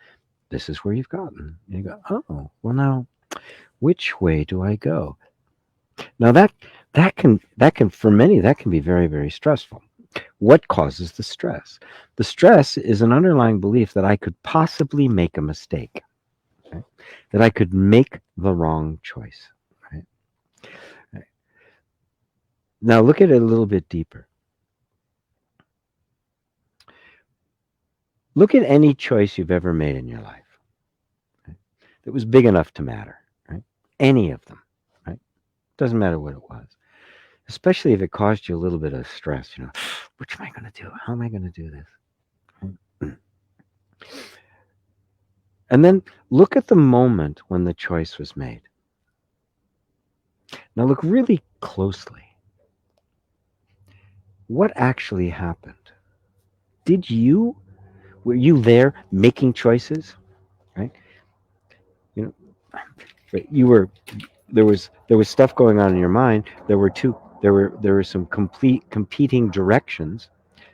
S1: This is where you've gotten. And you go, oh, well, now, which way do I go? Now, that can for many, that can be very, very stressful. What causes the stress? The stress is an underlying belief that I could possibly make a mistake, right? That I could make the wrong choice. Right? Right. Now, look at it a little bit deeper. Look at any choice you've ever made in your life, right, that was big enough to matter. Right? Any of them. Right? Doesn't matter what it was. Especially if it caused you a little bit of stress. Which am I going to do? How am I going to do this? Right? And then look at the moment when the choice was made. Now look really closely. What actually happened? Did you, were you there making choices? Right? You know, right, you were, there was stuff going on in your mind. There were some complete competing directions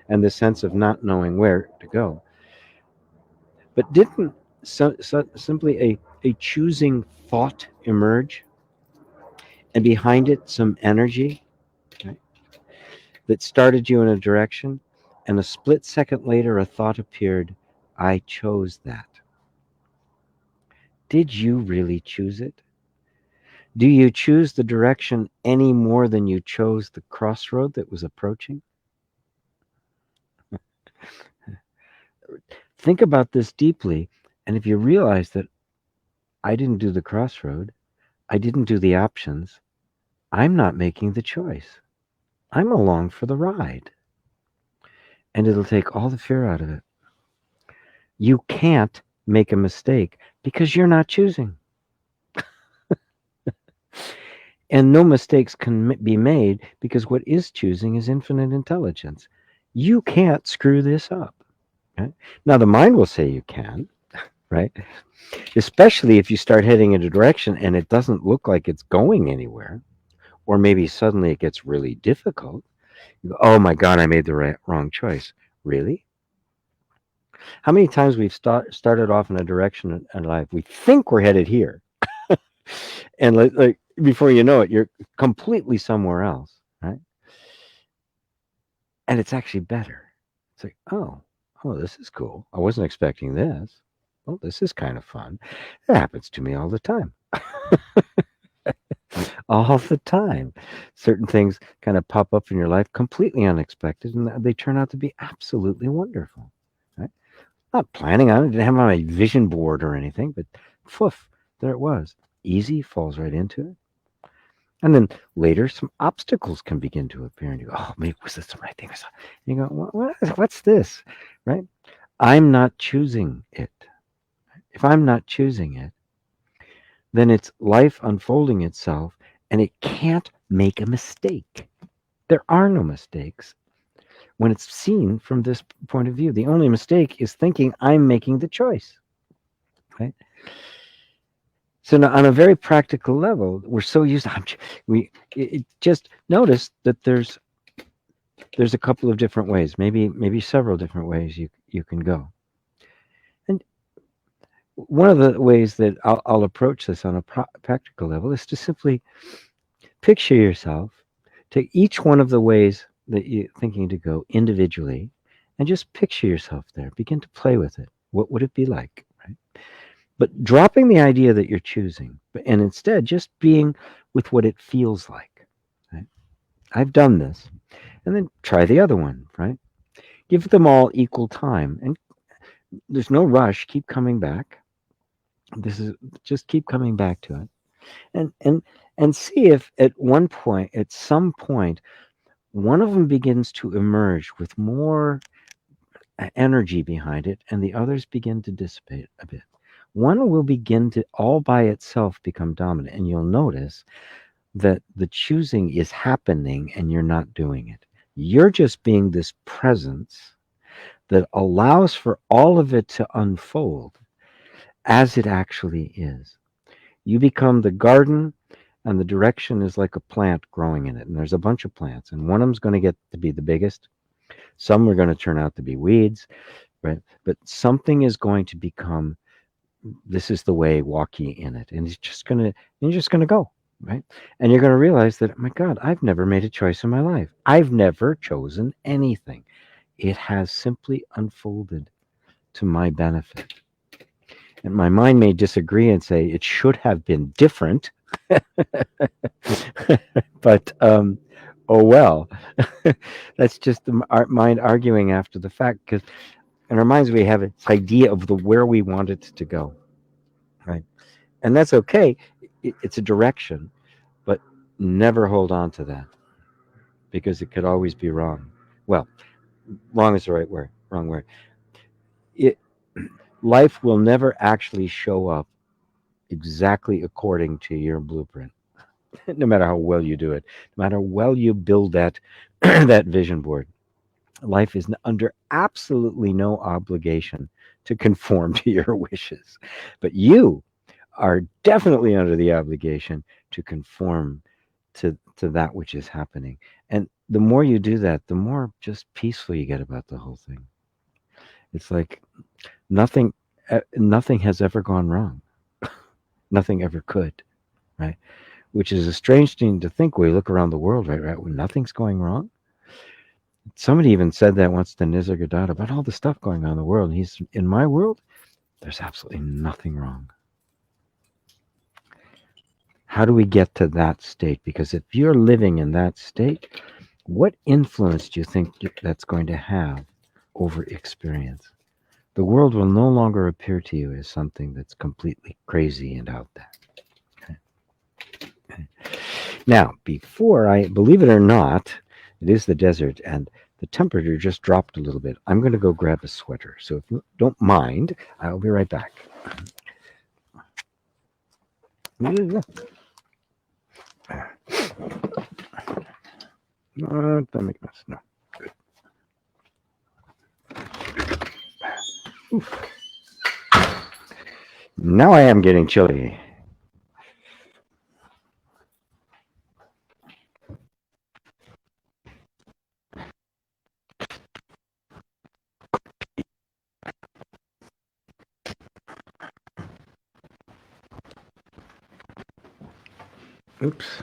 S1: and the sense of not knowing where to go. But didn't simply a choosing thought emerge, and behind it some energy, right, that started you in a direction, and a split second later a thought appeared, I chose that. Did you really choose it? Do you choose the direction any more than you chose the crossroad that was approaching? Think about this deeply, and if you realize that I didn't do the crossroad, I didn't do the options, I'm not making the choice. I'm along for the ride. And it'll take all the fear out of it. You can't make a mistake because you're not choosing. And no mistakes can be made because what is choosing is infinite intelligence. You can't screw this up. Right? Now, the mind will say you can, right? Especially if you start heading in a direction and it doesn't look like it's going anywhere, or maybe suddenly it gets really difficult. You go, oh my God, I made the wrong choice. Really? How many times we've started off in a direction in life, we think we're headed here, and like before you know it, you're completely somewhere else, right? And it's actually better. It's like, oh, this is cool. I wasn't expecting this. Oh, this is kind of fun. It happens to me all the time. All the time. Certain things kind of pop up in your life completely unexpected, and they turn out to be absolutely wonderful. Right? Not planning on it, didn't have it on my vision board or anything, but poof, there it was. Easy, falls right into it. And then later, some obstacles can begin to appear, and you go, oh, maybe was this the right thing? And you go, what's this? Right? I'm not choosing it. If I'm not choosing it, then it's life unfolding itself, and it can't make a mistake. There are no mistakes when it's seen from this point of view. The only mistake is thinking I'm making the choice. Right? So now, on a very practical level, we're so used to just notice that there's a couple of different ways, maybe several different ways you can go. And one of the ways that I'll approach this on a practical level is to simply picture yourself, take each one of the ways that you're thinking to go individually, and just picture yourself there. Begin to play with it. What would it be like? Right? But dropping the idea that you're choosing, and instead just being with what it feels like. Right? I've done this. And then try the other one, right? Give them all equal time. And there's no rush. Keep coming back. This is just keep coming back to it. And see if at some point, one of them begins to emerge with more energy behind it, and the others begin to dissipate a bit. One will begin to all by itself become dominant, and you'll notice that the choosing is happening and you're not doing it. You're just being this presence that allows for all of it to unfold as it actually is. You become the garden, and the direction is like a plant growing in it. And there's a bunch of plants, and one of them's going to get to be the biggest. Some are going to turn out to be weeds, right? But something is going to become, this is the way, walk ye in it. And you're just going to go, right? And you're going to realize that, oh my God, I've never made a choice in my life. I've never chosen anything. It has simply unfolded to my benefit. And my mind may disagree and say it should have been different, but oh well. That's just our mind arguing after the fact, because in our minds we have this idea of where we want it to go, right? And that's okay. It's a direction, but never hold on to that because it could always be wrong. Well, wrong is the right word. Wrong word. It life will never actually show up exactly according to your blueprint. No matter how well you do it, no matter how well you build that that vision board, life is under absolutely no obligation to conform to your wishes. But you are definitely under the obligation to conform to that which is happening. And the more you do that, the more just peaceful you get about the whole thing. It's like nothing has ever gone wrong. Nothing ever could, right? Which is a strange thing to think when you look around the world, right? When nothing's going wrong. Somebody even said that once to Nisargadatta about all the stuff going on in the world. And he's in my world, there's absolutely nothing wrong. How do we get to that state? Because if you're living in that state, what influence do you think that's going to have over experience? The world will no longer appear to you as something that's completely crazy and out there. Okay. Now, before I believe it or not, it is the desert and the temperature just dropped a little bit. I'm going to go grab a sweater. So if you don't mind, I'll be right back. That make mess. No. Good. Oof. Now I am getting chilly. Oops.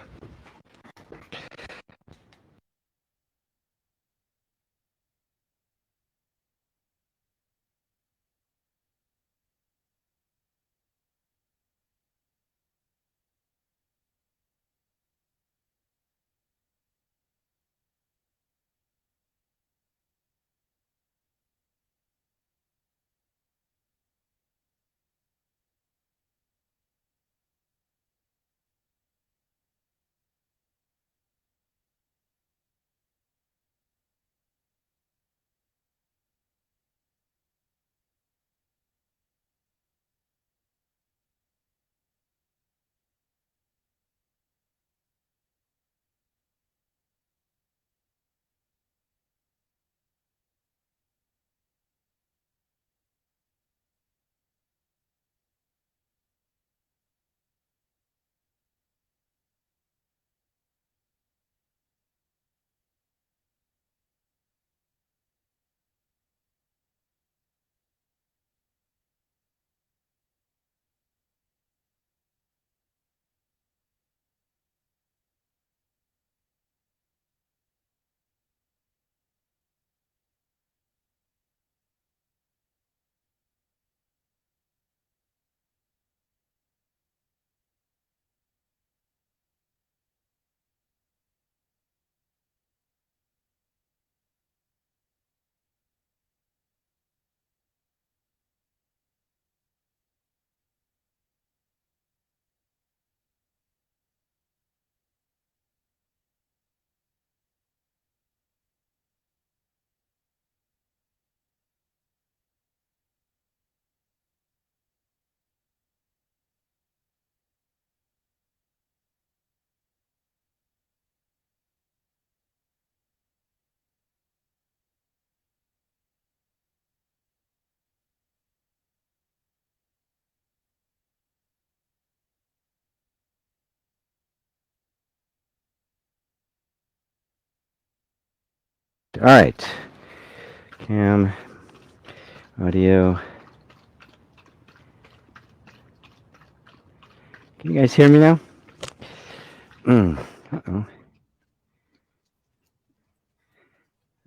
S1: All right. Cam, audio. Can you guys hear me now? Uh-oh.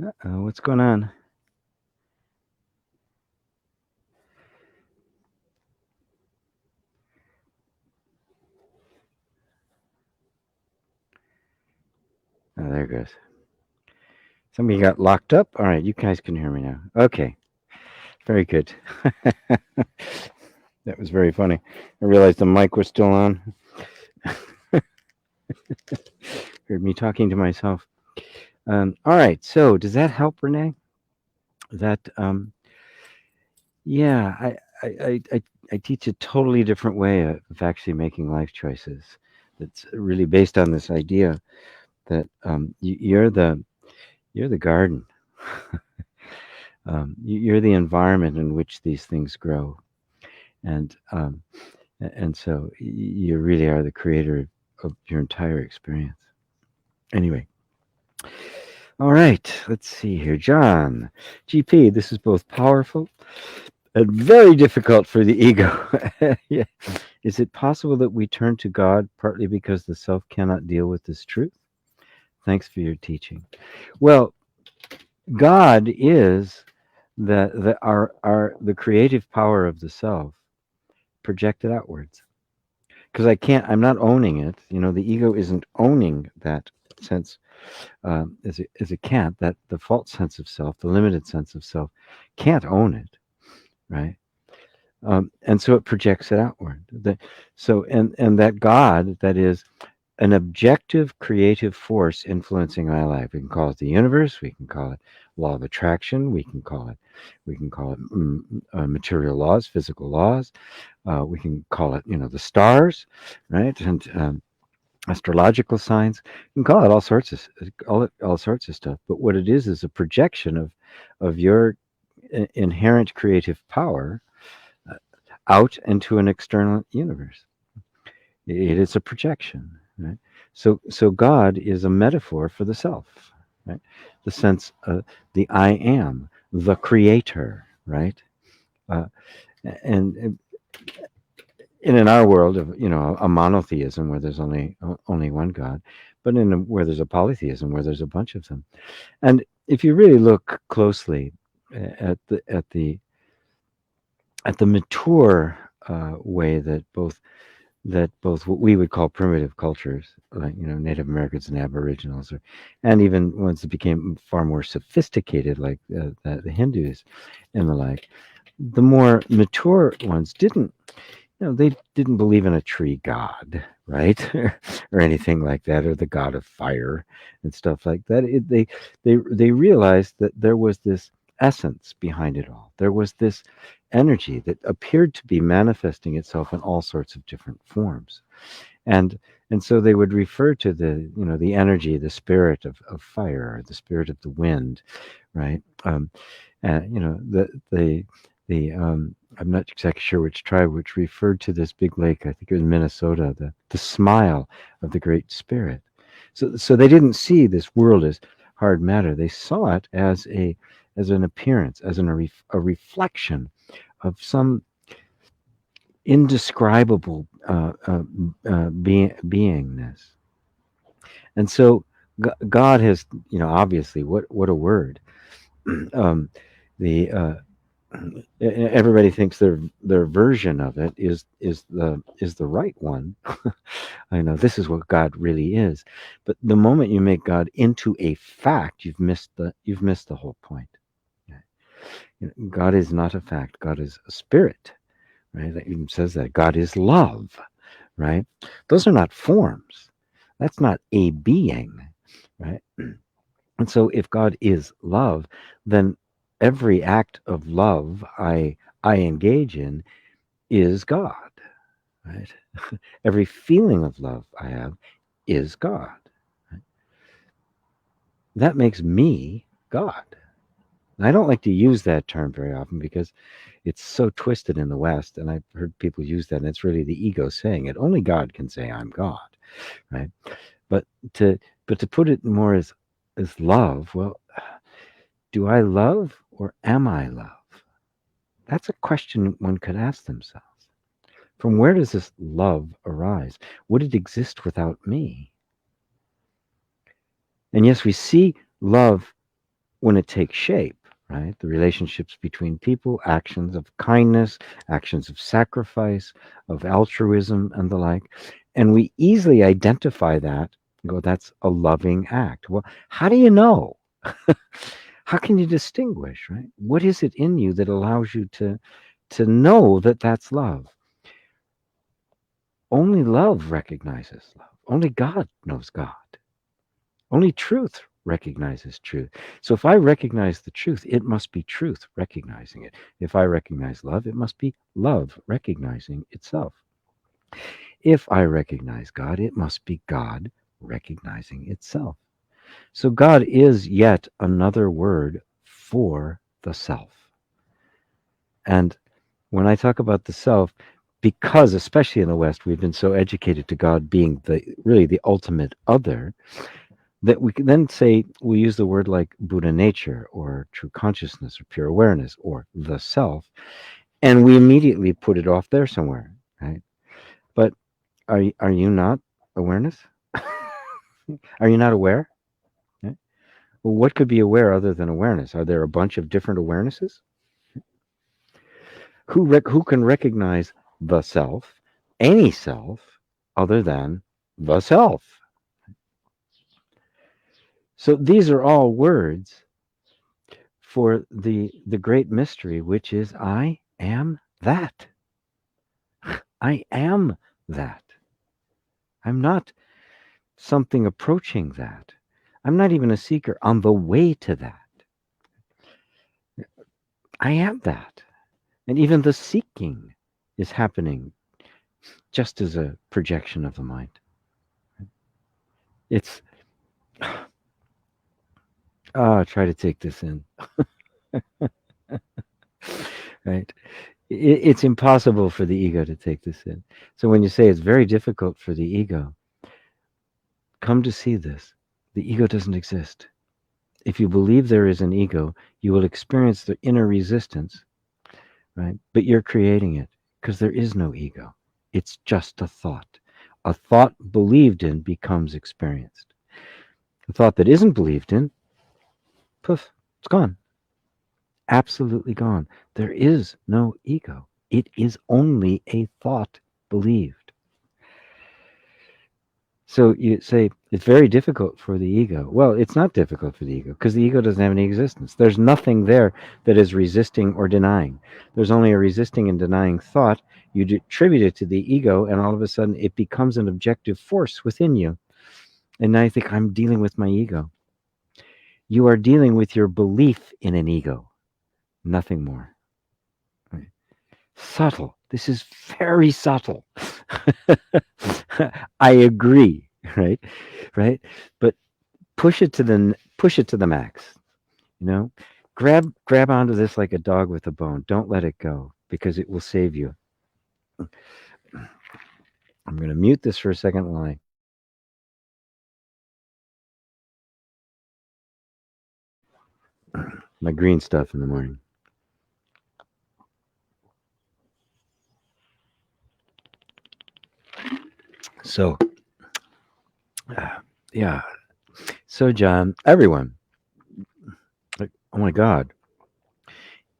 S1: Uh-oh. What's going on? Oh, there it goes. Somebody got locked up. All right. You guys can hear me now. Okay. Very good. That was very funny. I realized the mic was still on. Heard me talking to myself. All right. So does that help, Renee? That yeah. I teach a totally different way of actually making life choices. That's really based on this idea that you're the garden. You're the environment in which these things grow, and so you really are the creator of your entire experience. Anyway, all right, let's see here, John, GP. This is both powerful and very difficult for the ego. Yeah. Is it possible that we turn to God partly because the self cannot deal with this truth? Thanks for your teaching. Well, God is the creative power of the self projected outwards. Because I'm not owning it. The ego isn't owning that sense, as it can't. That the false sense of self, the limited sense of self, can't own it, right? And so it projects it outward. And that God, that is an objective creative force influencing my life. We can call it the universe. We can call it law of attraction. We can call it material laws, physical laws. We can call it, the stars, right? And astrological signs. You can call it all sorts of stuff. But what it is a projection of your inherent creative power out into an external universe. It is a projection, right? So God is a metaphor for the self, right? The sense, the I am, the creator, right? Uh, and in our world of a monotheism where there's only one God, but where there's a polytheism where there's a bunch of them. And if you really look closely at the mature way that both what we would call primitive cultures, like Native Americans and Aboriginals, and even ones that became far more sophisticated, like the Hindus and the like, the more mature ones they didn't believe in a tree god, right? Or anything like that, or the god of fire and stuff like that. They realized that there was this essence behind it all. There was this energy that appeared to be manifesting itself in all sorts of different forms. And so they would refer to the energy, the spirit of fire, or the spirit of the wind, right? I'm not exactly sure which tribe, which referred to this big lake. I think it was Minnesota, the smile of the Great Spirit. So they didn't see this world as hard matter. They saw it as an appearance, as a reflection of some indescribable beingness. And so God has, obviously, what a word. um, the Everybody thinks their version of it is the right one. I know this is what God really is, but the moment you make God into a fact, you've missed the whole point. God is not a fact. God is a spirit, right? That even says that God is love, right? Those are not forms. That's not a being, right? And so if God is love, then every act of love I engage in is God, right? Every feeling of love I have is God. Right? That makes me God. And I don't like to use that term very often because it's so twisted in the West, and I've heard people use that, and it's really the ego saying it. Only God can say I'm God, right? But to put it more as love, well, do I love or am I love? That's a question one could ask themselves. From where does this love arise? Would it exist without me? And yes, we see love when it takes shape, right? The relationships between people, actions of kindness, actions of sacrifice, of altruism, and the like. And we easily identify that and go, that's a loving act. Well, how do you know? How can you distinguish, right? What is it in you that allows you to know that that's love? Only love recognizes love. Only God knows God. Only truth recognizes truth. So if I recognize the truth, it must be truth recognizing it. If I recognize love, it must be love recognizing itself. If I recognize God, it must be God recognizing itself. So God is yet another word for the self. And when I talk about the self, because especially in the West, we've been so educated to God being really the ultimate other, that we can then say we use the word like Buddha nature or true consciousness or pure awareness or the self, and we immediately put it off there somewhere, right? But are you not awareness? Are you not aware? Right? Well, what could be aware other than awareness? Are there a bunch of different awarenesses? Who can recognize the self, any self, other than the self? So these are all words for the great mystery, which is I am that. I am that. I'm not something approaching that. I'm not even a seeker on the way to that. I am that. And even the seeking is happening just as a projection of the mind. It's, try to take this in, right? It's impossible for the ego to take this in. So when you say it's very difficult for the ego, come to see this. The ego doesn't exist. If you believe there is an ego, you will experience the inner resistance, right? But you're creating it because there is no ego. It's just a thought. A thought believed in becomes experienced. A thought that isn't believed in, poof, it's gone. Absolutely gone. There is no ego. It is only a thought believed. So you say it's very difficult for the ego. Well, it's not difficult for the ego because the ego doesn't have any existence. There's nothing there that is resisting or denying. There's only a resisting and denying thought. You attribute it to the ego, and all of a sudden it becomes an objective force within you. And now you think, I'm dealing with my ego. You are dealing with your belief in an ego, nothing more. Right? Subtle. This is very subtle. I agree, right? Right? But push it to the max. You know, grab onto this like a dog with a bone. Don't let it go because it will save you. I'm going to mute this for a second while I my green stuff in the morning. So, yeah. So, John, everyone, like, oh my God,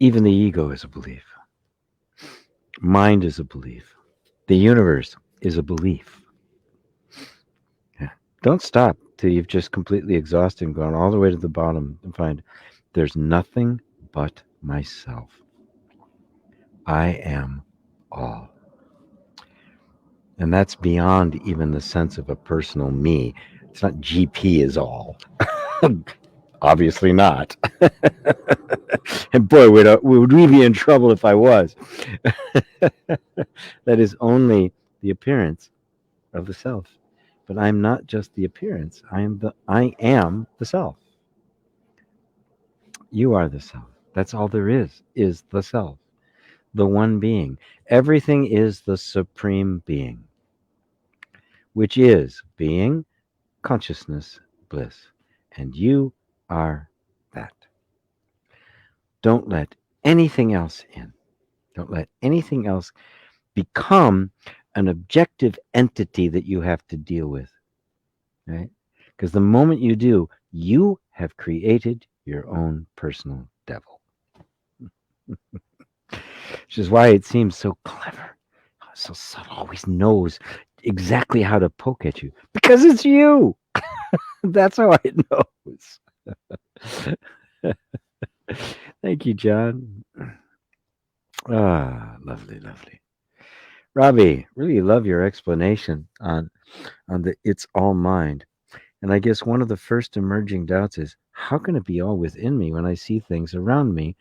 S1: even the ego is a belief. Mind is a belief. The universe is a belief. Yeah. Don't stop till you've just completely exhausted and gone all the way to the bottom and find there's nothing but myself. I am all. And that's beyond even the sense of a personal me. It's not GP is all. Obviously not. And boy, would we be in trouble if I was. That is only the appearance of the self. But I'm not just the appearance. I am the self. You are the self. That's all there is the self, the one being. Everything is the supreme being, which is being, consciousness, bliss. And you are that. Don't let anything else in. Don't let anything else become an objective entity that you have to deal with, right? Because the moment you do, you have created your own personal devil. Which is why it seems so clever, so subtle, always knows exactly how to poke at you. Because it's you. That's how it knows. Thank you, John. Ah, lovely, lovely. Robbie, really love your explanation on the it's all mind. And I guess one of the first emerging doubts is, how can it be all within me when I see things around me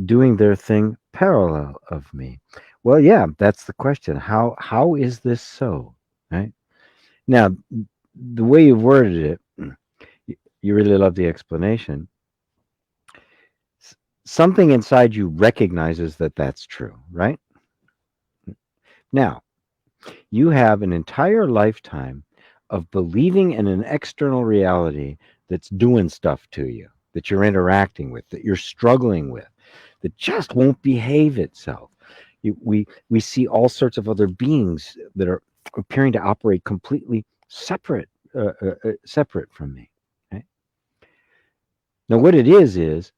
S1: doing their thing parallel of me? Well, yeah, that's the question. How is this so? Right? Now, the way you've worded it, you really love the explanation. Something inside you recognizes that that's true, right? Now, you have an entire lifetime of believing in an external reality that's doing stuff to you, that you're interacting with, that you're struggling with, that just won't behave itself. We see all sorts of other beings that are appearing to operate completely separate from me. Right? Now, what it is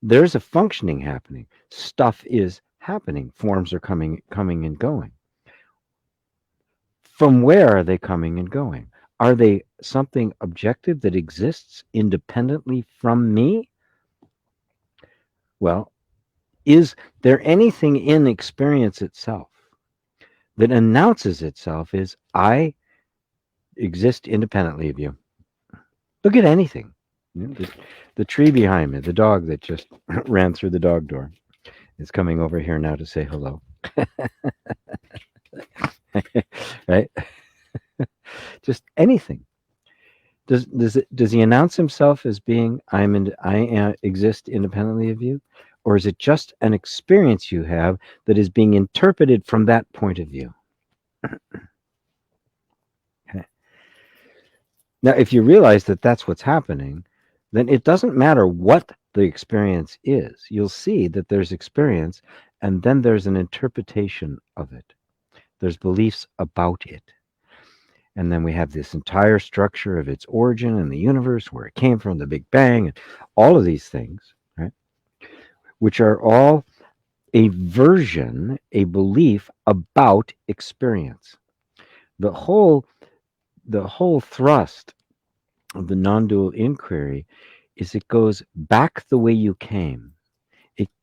S1: there's a functioning happening. Stuff is happening. Forms are coming and going. From where are they coming and going? Are they something objective that exists independently from me? Well, is there anything in experience itself that announces itself as I exist independently of you? Look at anything. You know, the tree behind me, the dog that just ran through the dog door is coming over here now to say hello. Right? Just anything. Does he announce himself as being I exist independently of you, or is it just an experience you have that is being interpreted from that point of view? Okay. Now, if you realize that that's what's happening, then it doesn't matter what the experience is. You'll see that there's experience, and then there's an interpretation of it. There's beliefs about it. And then we have this entire structure of its origin in the universe, where it came from, the Big Bang, and all of these things, right? Which are all a version, a belief about experience. The whole thrust of the non-dual inquiry is it goes back the way you came.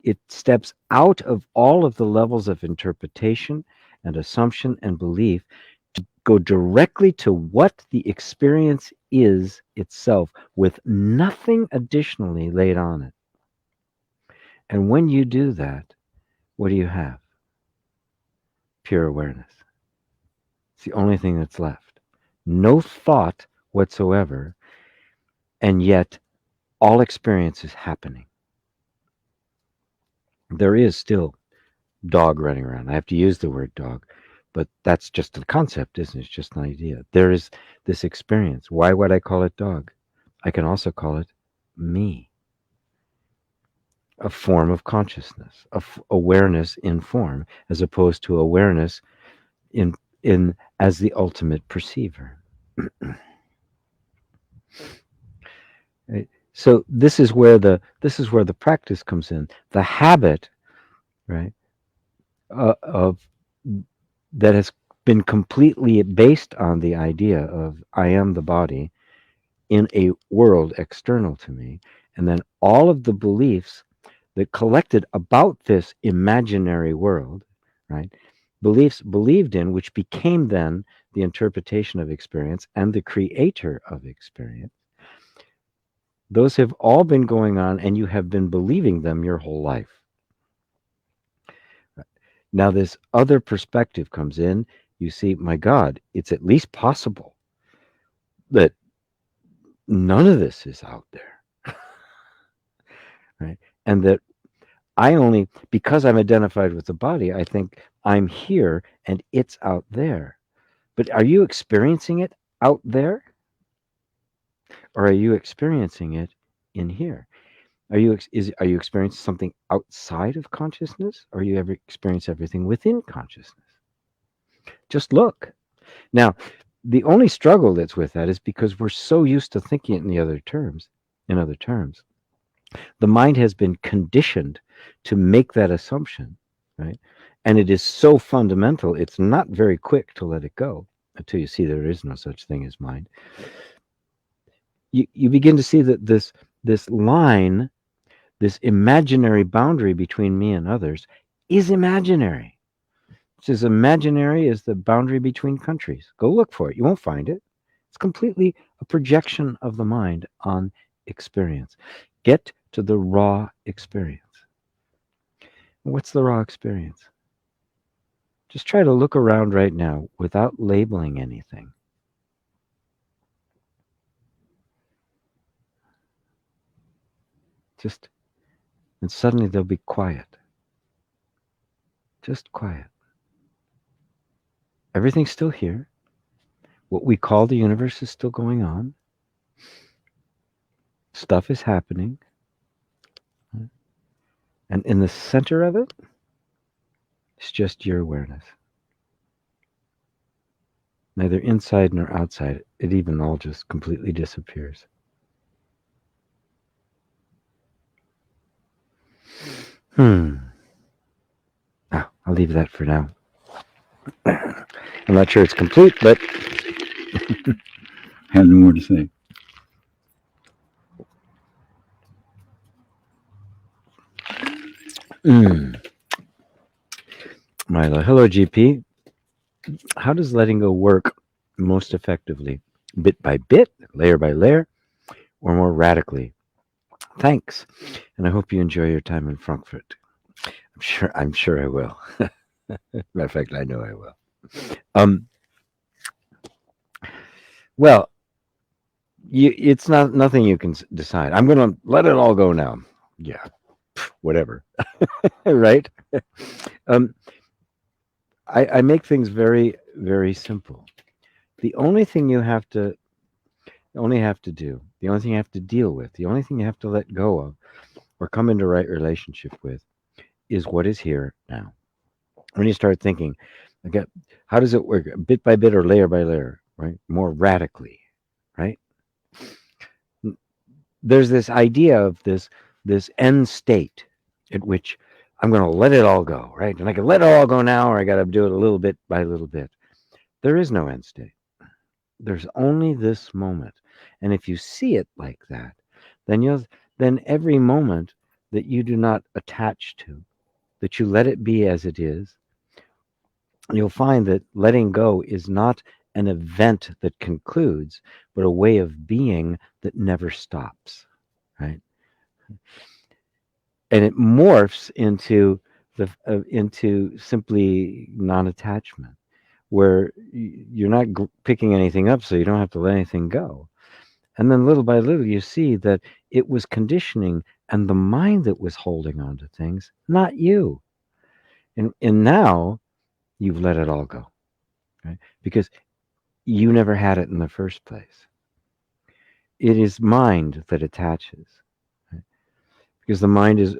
S1: It steps out of all of the levels of interpretation and assumption and belief to go directly to what the experience is itself, with nothing additionally laid on it. And when you do that, what do you have? Pure awareness. It's the only thing that's left. No thought whatsoever, and yet all experience is happening. There is still dog running around. I have to use the word dog, but that's just a concept, isn't it? It's just an idea. There is this experience. Why would I call it dog? I can also call it me, a form of consciousness, of awareness in form, as opposed to awareness in as the ultimate perceiver. Right? So this is where the practice comes in. The habit, right, of that has been completely based on the idea of I am the body in a world external to me, and then all of the beliefs that collected about this imaginary world, right? Beliefs believed in, which became then the interpretation of experience and the creator of experience. Those have all been going on, and you have been believing them your whole life. Now, this other perspective comes in. You see, my God, it's at least possible that none of this is out there, right? And that I only, because I'm identified with the body, I think I'm here and it's out there. But are you experiencing it out there? Or are you experiencing it in here? Are you experiencing something outside of consciousness, or you ever experience everything within consciousness? Just look. Now, the only struggle that's with that is because we're so used to thinking it in other terms. The mind has been conditioned to make that assumption, right? And it is so fundamental, it's not very quick to let it go until you see there is no such thing as mind. You begin to see that this line, this imaginary boundary between me and others, is imaginary. It's as imaginary as the boundary between countries. Go look for it. You won't find it. It's completely a projection of the mind on experience. Get to the raw experience. What's the raw experience? Just try to look around right now without labeling anything. Just, and suddenly there'll be quiet. Just quiet. Everything's still here. What we call the universe is still going on. Stuff is happening. And in the center of it, it's just your awareness. Neither inside nor outside. It even all just completely disappears. I'll leave that for now. I'm not sure it's complete, but I have no more to say. Milo, hello, GP. How does letting go work most effectively? Bit by bit, layer by layer, or more radically? Thanks, and I hope you enjoy your time in Frankfurt. I'm sure I will. Matter of fact, I know I will. Well, it's nothing you can decide. I'm going to let it all go now. Yeah, whatever. Right? I make things very, very simple. The only thing you have to do, the only thing you have to deal with, the only thing you have to let go of or come into right relationship with is what is here now. When you start thinking, okay, how does it work? Bit by bit or layer by layer, right? More radically, right? There's this idea of this end state at which I'm going to let it all go, right? And I can let it all go now, or I got to do it a little bit by little bit. There is no end state. There's only this moment. And if you see it like that, then every moment that you do not attach to, that you let it be as it is, you'll find that letting go is not an event that concludes, but a way of being that never stops, right? And it morphs into into simply non-attachment, where you're not picking anything up, so you don't have to let anything go. And then little by little, you see that it was conditioning and the mind that was holding on to things, not you. And now you've let it all go, right? Because you never had it in the first place. It is mind that attaches, right? Because the mind is,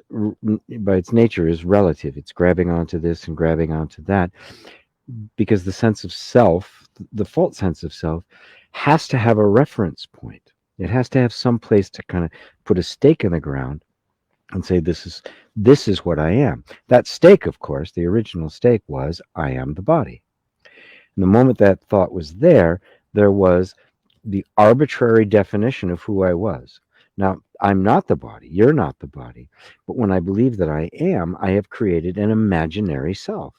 S1: by its nature, is relative. It's grabbing onto this and grabbing onto that. Because the sense of self, the false sense of self, has to have a reference point. It has to have some place to kind of put a stake in the ground and say, this is what I am. That stake, of course, the original stake was, I am the body. And the moment that thought was there was the arbitrary definition of who I was. Now, I'm not the body. You're not the body. But when I believe that I am, I have created an imaginary self.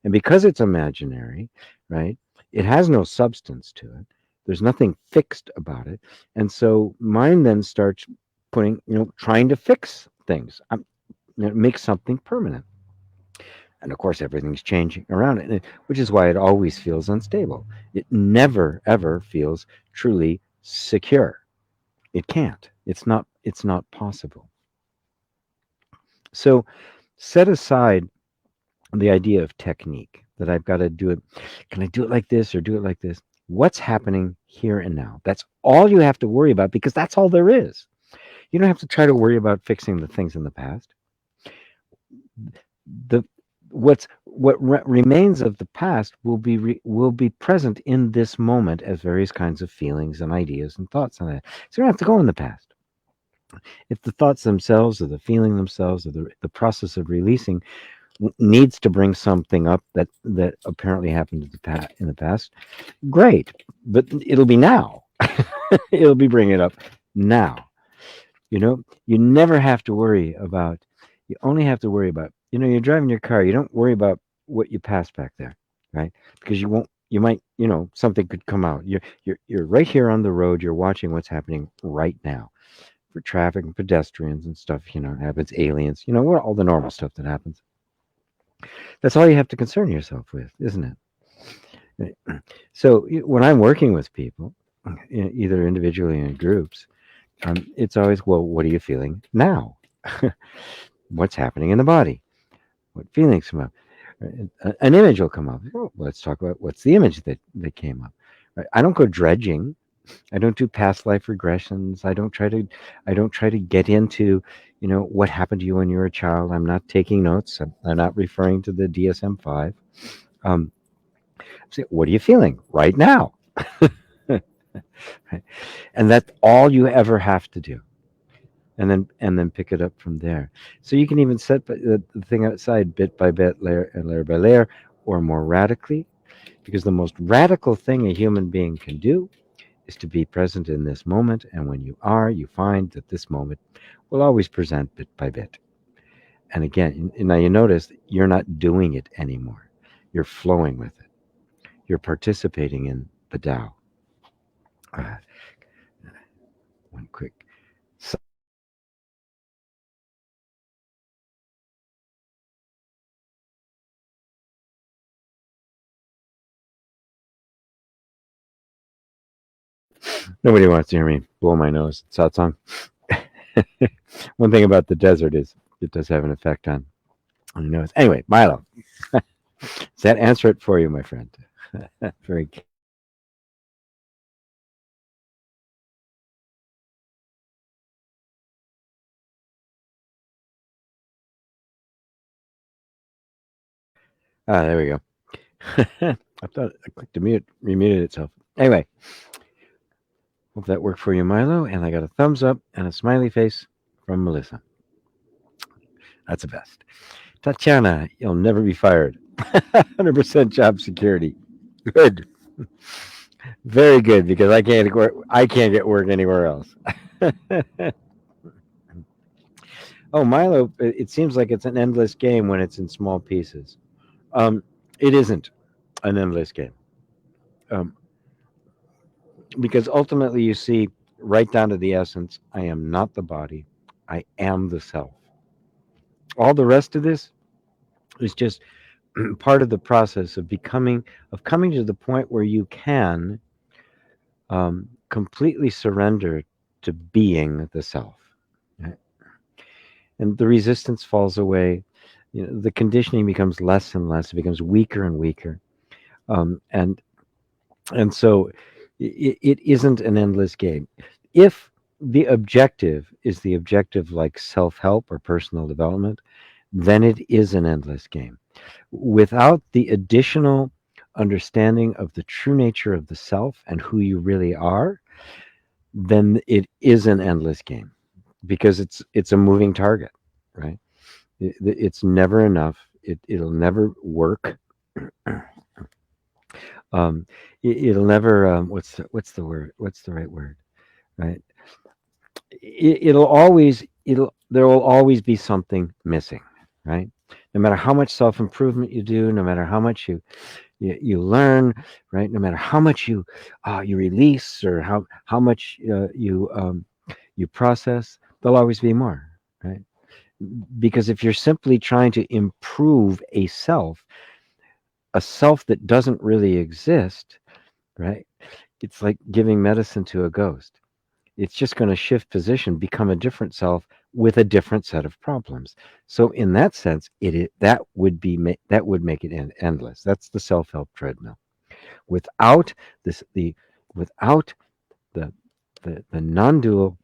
S1: And because it's imaginary, right, it has no substance to it. There's nothing fixed about it. And so mind then starts trying to fix things, make something permanent. And of course, everything's changing around it, which is why it always feels unstable. It never, ever feels truly secure. It can't. It's not possible. So set aside the idea of technique, that I've got to do it. Can I do it like this or do it like this? What's happening here and now? That's all you have to worry about, because that's all there is. You don't have to try to worry about fixing the things in the past. What remains of the past will be present in this moment as various kinds of feelings and ideas and thoughts on that. So you don't have to go in the past. If the thoughts themselves or the feeling themselves or the process of releasing needs to bring something up that apparently happened in the past, great, but it'll be now. It'll be bringing it up now. You never have to worry about. You only have to worry about. You're driving your car. You don't worry about what you passed back there, right? Because you won't something could come out. You're right here on the road. You're watching what's happening right now for traffic and pedestrians and stuff. Happens, aliens. What all the normal stuff that happens. That's all you have to concern yourself with, isn't it? So when I'm working with people, either individually or in groups, it's always, well, what are you feeling now? What's happening in the body? What feelings come up? An image will come up. Oh, let's talk about what's the image that came up. Right? I don't go dredging. I don't do past life regressions. I don't try to get into, what happened to you when you were a child. I'm not taking notes. I'm not referring to the DSM-5. Um, say, what are you feeling right now? Right? And that's all you ever have to do. And then pick it up from there. So you can even set the thing outside bit by bit, layer by layer, or more radically, because the most radical thing a human being can do is to be present in this moment. And when you are, you find that this moment will always present bit by bit. And again, now you notice you're not doing it anymore. You're flowing with it. You're participating in the Tao. Uh, one quick. Nobody wants to hear me blow my nose. Satsang. One thing about the desert is it does have an effect on the nose. Anyway, Milo, does that answer it for you, my friend? Very. There we go. I thought I clicked to mute, remuted itself. Anyway, hope that worked for you, Milo. And I got a thumbs up and a smiley face from Melissa. That's the best. Tatiana, you'll never be fired. 100% job security. Good. Very good, because I can't get work anywhere else. Oh, Milo, it seems like it's an endless game when it's in small pieces. Um, it isn't an endless game. Um, because ultimately you see right down to the essence, I am not the body, I am the self. All the rest of this is just part of the process of coming to the point where you can completely surrender to being the self. Right? And the resistance falls away. The conditioning becomes less and less. It becomes weaker and weaker. And so it isn't an endless game. If the objective is the objective like self-help or personal development, then it is an endless game. Without the additional understanding of the true nature of the self and who you really are, then it is an endless game, because it's a moving target, right? It's never enough. It'll never work. It'll never. What's the word? What's the right word? Right? It'll always. There will always be something missing. Right? No matter how much self improvement you do, no matter how much you learn, right? No matter how much you release, or how much you process, there'll always be more, right? Because if you're simply trying to improve a self that doesn't really exist, right? It's like giving medicine to a ghost. It's just going to shift position, become a different self with a different set of problems. So in that sense, that would make it endless. That's the self-help treadmill. Without this, without the the non-dual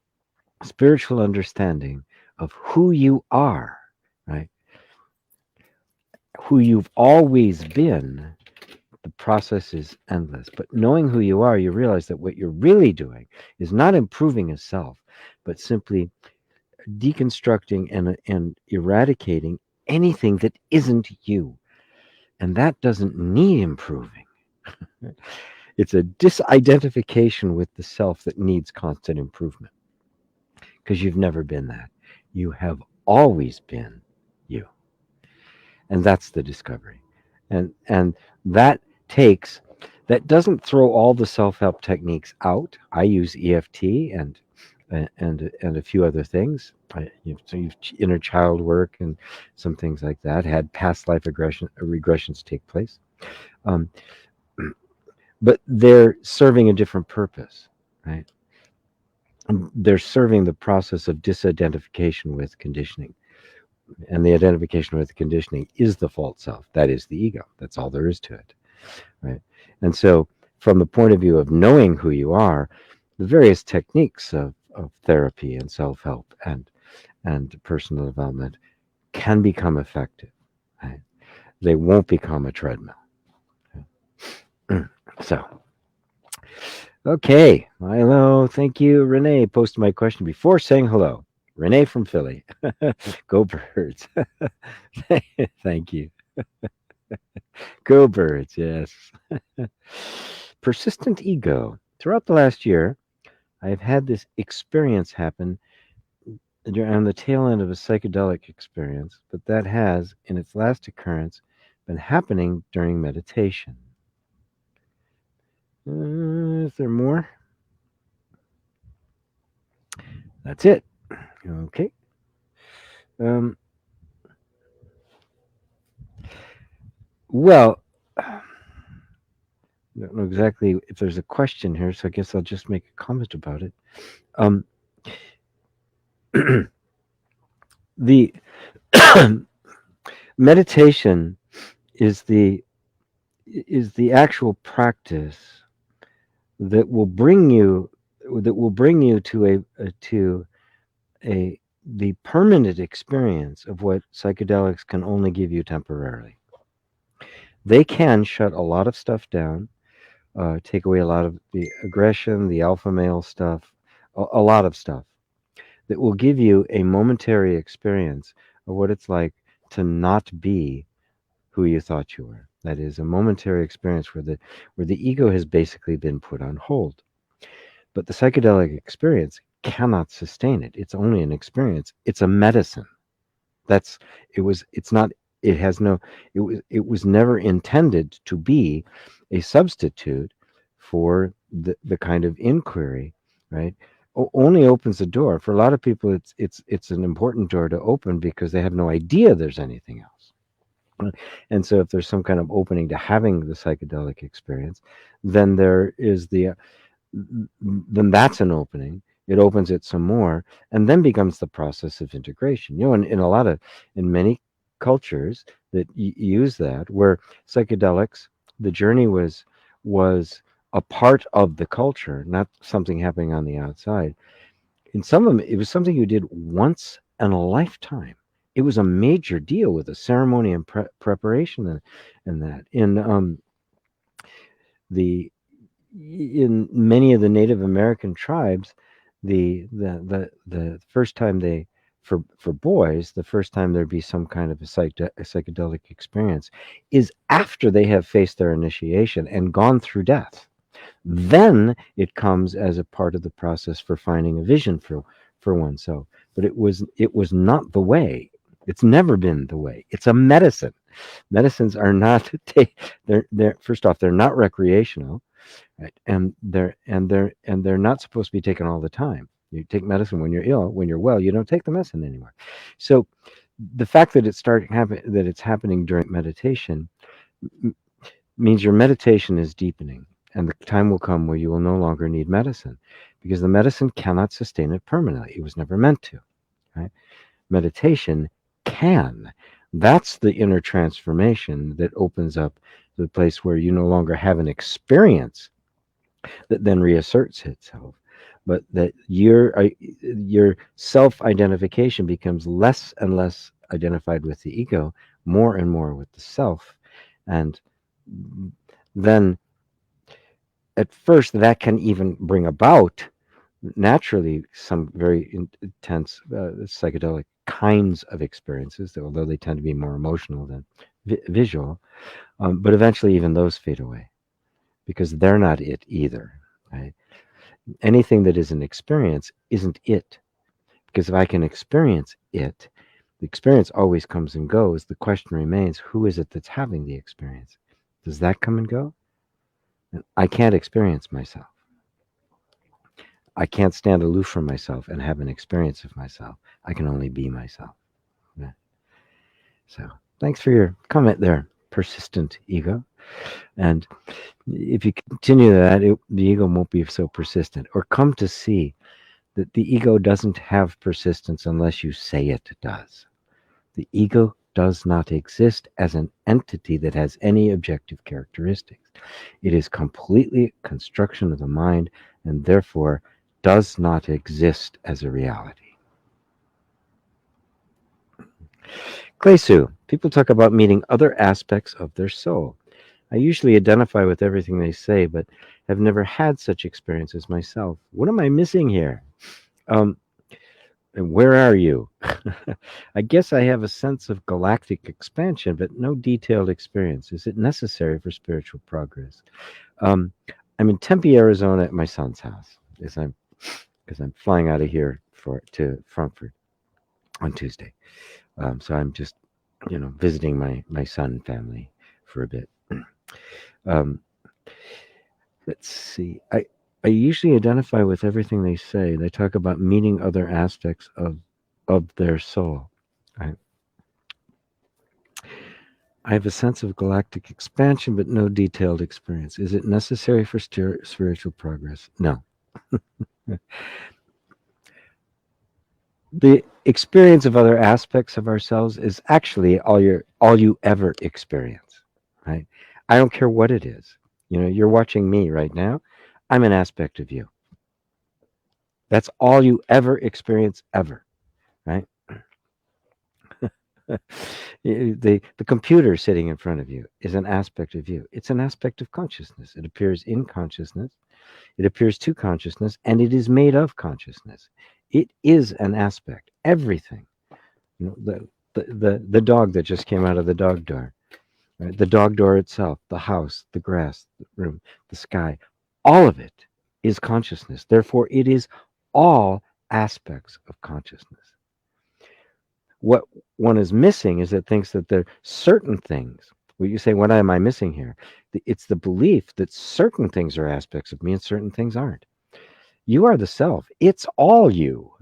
S1: spiritual understanding of who you are, right? Who you've always been, the process is endless. But knowing who you are, you realize that what you're really doing is not improving a self, but simply deconstructing and eradicating anything that isn't you. And that doesn't need improving. It's a disidentification with the self that needs constant improvement, because you've never been that. You have always been you. And that's the discovery. And that takes That doesn't throw all the self-help techniques out. I use EFT and a few other things. So you've inner child work and some things like that. Had past life regressions take place, um, but they're serving a different purpose, right? They're serving the process of disidentification with conditioning, and the identification with conditioning is the false self. That is the ego. That's all there is to it, right? And so, from the point of view of knowing who you are, the various techniques of therapy and self-help and personal development can become effective. Right? They won't become a treadmill. So, okay, Milo, thank you. Renee posted my question before saying hello. Renee from Philly. Go birds. Thank you. Go birds, yes. Persistent ego. Throughout the last year, I have had this experience happen on the tail end of a psychedelic experience, but that has, in its last occurrence, been happening during meditation. Is there more? That's it. Okay. Um, well, I don't know exactly if there's a question here, so I guess I'll just make a comment about it. Um, the meditation is the actual practice that will bring you to a the permanent experience of what psychedelics can only give you temporarily. They can shut a lot of stuff down, take away a lot of the aggression, the alpha male stuff, a lot of stuff that will give you a momentary experience of what it's like to not be who you thought you were. That is a momentary experience where the ego has basically been put on hold. But the psychedelic experience cannot sustain it. It's only an experience. It's a medicine. That's it's not it has no it was never intended to be a substitute for the kind of inquiry, right? Only opens the door. For a lot of people it's an important door to open because they have no idea there's anything else. And so if there's some kind of opening to having the psychedelic experience, then there is then that's an opening. It opens it some more, and then becomes the process of integration. In many cultures that use that, where psychedelics, the journey was a part of the culture, not something happening on the outside. In some of them, it was something you did once in a lifetime. It was a major deal with the ceremony and preparation and that. The in many of the Native American tribes, the first time they for boys, the first time there'd be some kind of a psychedelic experience is after they have faced their initiation and gone through death. Then it comes as a part of the process for finding a vision for oneself. But it was not the way. It's never been the way. It's a medicine. Medicines are not they're first off, they're not recreational, right? And they're not supposed to be taken all the time. You take medicine when you're ill. When you're well, you don't take the medicine anymore. So the fact that it's happening during meditation means your meditation is deepening, and the time will come where you will no longer need medicine, because the medicine cannot sustain it permanently. It was never meant to, right? Meditation can. That's the inner transformation that opens up the place where you no longer have an experience that then reasserts itself, but that your self-identification becomes less and less identified with the ego, more and more with the self. And then at first that can even bring about naturally some very intense psychedelic kinds of experiences, although they tend to be more emotional than visual. But eventually even those fade away because they're not it either, right? Anything that is an experience isn't it, because if I can experience it, the experience always comes and goes. The question remains, who is it that's having the experience? Does that come and go? I can't experience myself. I can't stand aloof from myself and have an experience of myself. I can only be myself. Yeah. So thanks for your comment there, persistent ego. And if you continue that, the ego won't be so persistent, or come to see that the ego doesn't have persistence unless you say it does. The ego does not exist as an entity that has any objective characteristics. It is completely a construction of the mind and therefore does not exist as a reality. Klesu, people talk about meeting other aspects of their soul. I usually identify with everything they say, but have never had such experiences myself. What am I missing here? Um, and where are you? I guess I have a sense of galactic expansion, but no detailed experience. Is it necessary for spiritual progress? I'm in Tempe, Arizona, at my son's house, because I'm flying out of here to Frankfurt on Tuesday. So I'm just, visiting my son and family for a bit. Um, let's see. I usually identify with everything they say. They talk about meeting other aspects of their soul. I have a sense of galactic expansion, but no detailed experience. Is it necessary for spiritual progress? No. The experience of other aspects of ourselves is actually all you ever experience, right? I don't care what it is. You're watching me right now. I'm an aspect of you. That's all you ever experience ever, right? The computer sitting in front of you is an aspect of you. It's an aspect of consciousness. It appears in consciousness. It appears to consciousness, and it is made of consciousness. It is an aspect. Everything. The dog that just came out of the dog door, right? The dog door itself, the house, the grass, the room, the sky, all of it is consciousness. Therefore, it is all aspects of consciousness. What one is missing is it thinks that there are certain things. Well, you say, what am I missing here? It's the belief that certain things are aspects of me and certain things aren't. You are the self. It's all you.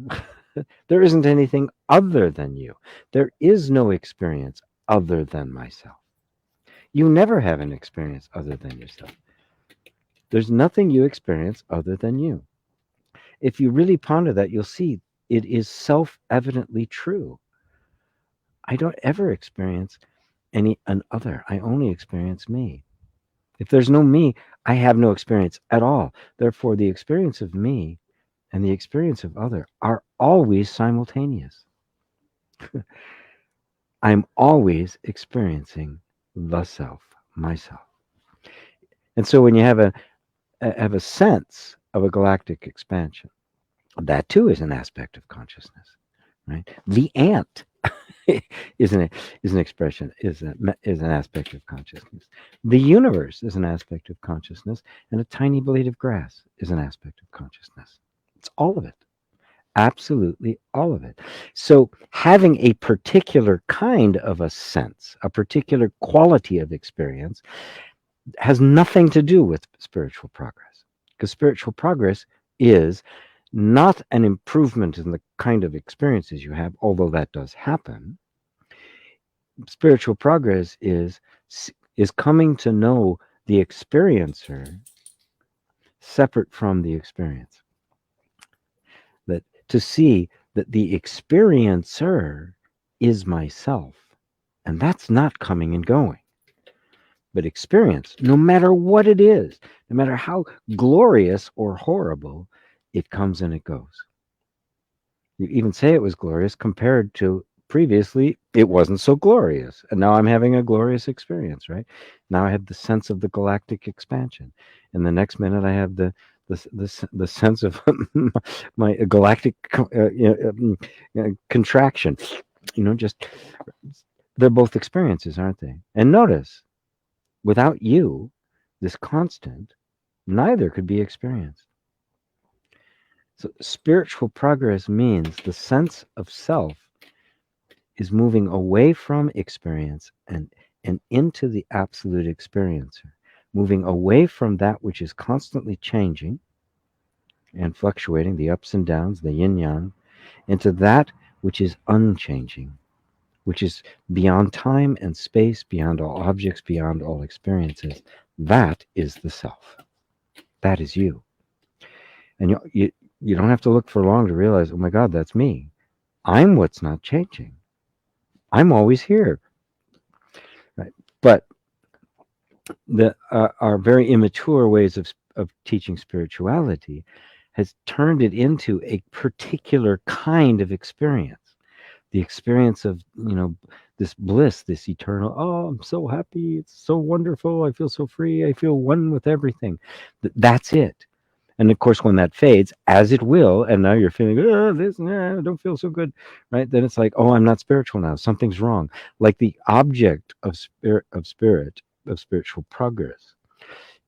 S1: There isn't anything other than you. There is no experience other than myself. You never have an experience other than yourself. There's nothing you experience other than you. If you really ponder that, you'll see it is self-evidently true. I don't ever experience an other. I only experience me. If there's no me, I have no experience at all. Therefore, the experience of me and the experience of other are always simultaneous. I'm always experiencing the self, myself. And so when you have a sense of a galactic expansion, that too is an aspect of consciousness, right? The ant is an expression, is an aspect of consciousness. The universe is an aspect of consciousness, and a tiny blade of grass is an aspect of consciousness. It's all of it. Absolutely all of it. So having a particular kind of a sense, a particular quality of experience, has nothing to do with spiritual progress, because spiritual progress is not an improvement in the kind of experiences you have, although that does happen. Spiritual progress is coming to know the experiencer separate from the experience. That to see that the experiencer is myself, and that's not coming and going. But experience, no matter what it is, no matter how glorious or horrible, it comes and it goes. You even say it was glorious compared to previously, it wasn't so glorious. And now I'm having a glorious experience, right? Now I have the sense of the galactic expansion. And the next minute I have the sense of my galactic contraction. Just they're both experiences, aren't they? And notice, without you, this constant, neither could be experienced. So spiritual progress means the sense of self is moving away from experience and into the absolute experiencer, moving away from that which is constantly changing and fluctuating, the ups and downs, the yin yang, into that which is unchanging, which is beyond time and space, beyond all objects, beyond all experiences. That is the self. That is you. And you don't have to look for long to realize, oh my God, that's me. I'm what's not changing. I'm always here. Right? But our very immature ways of teaching spirituality has turned it into a particular kind of experience. The experience of, this bliss, this eternal, oh, I'm so happy, it's so wonderful, I feel so free, I feel one with everything. That's it. And of course, when that fades, as it will, and now you're feeling, I don't feel so good, right? Then it's like, oh, I'm not spiritual now. Something's wrong. Like the object of spiritual progress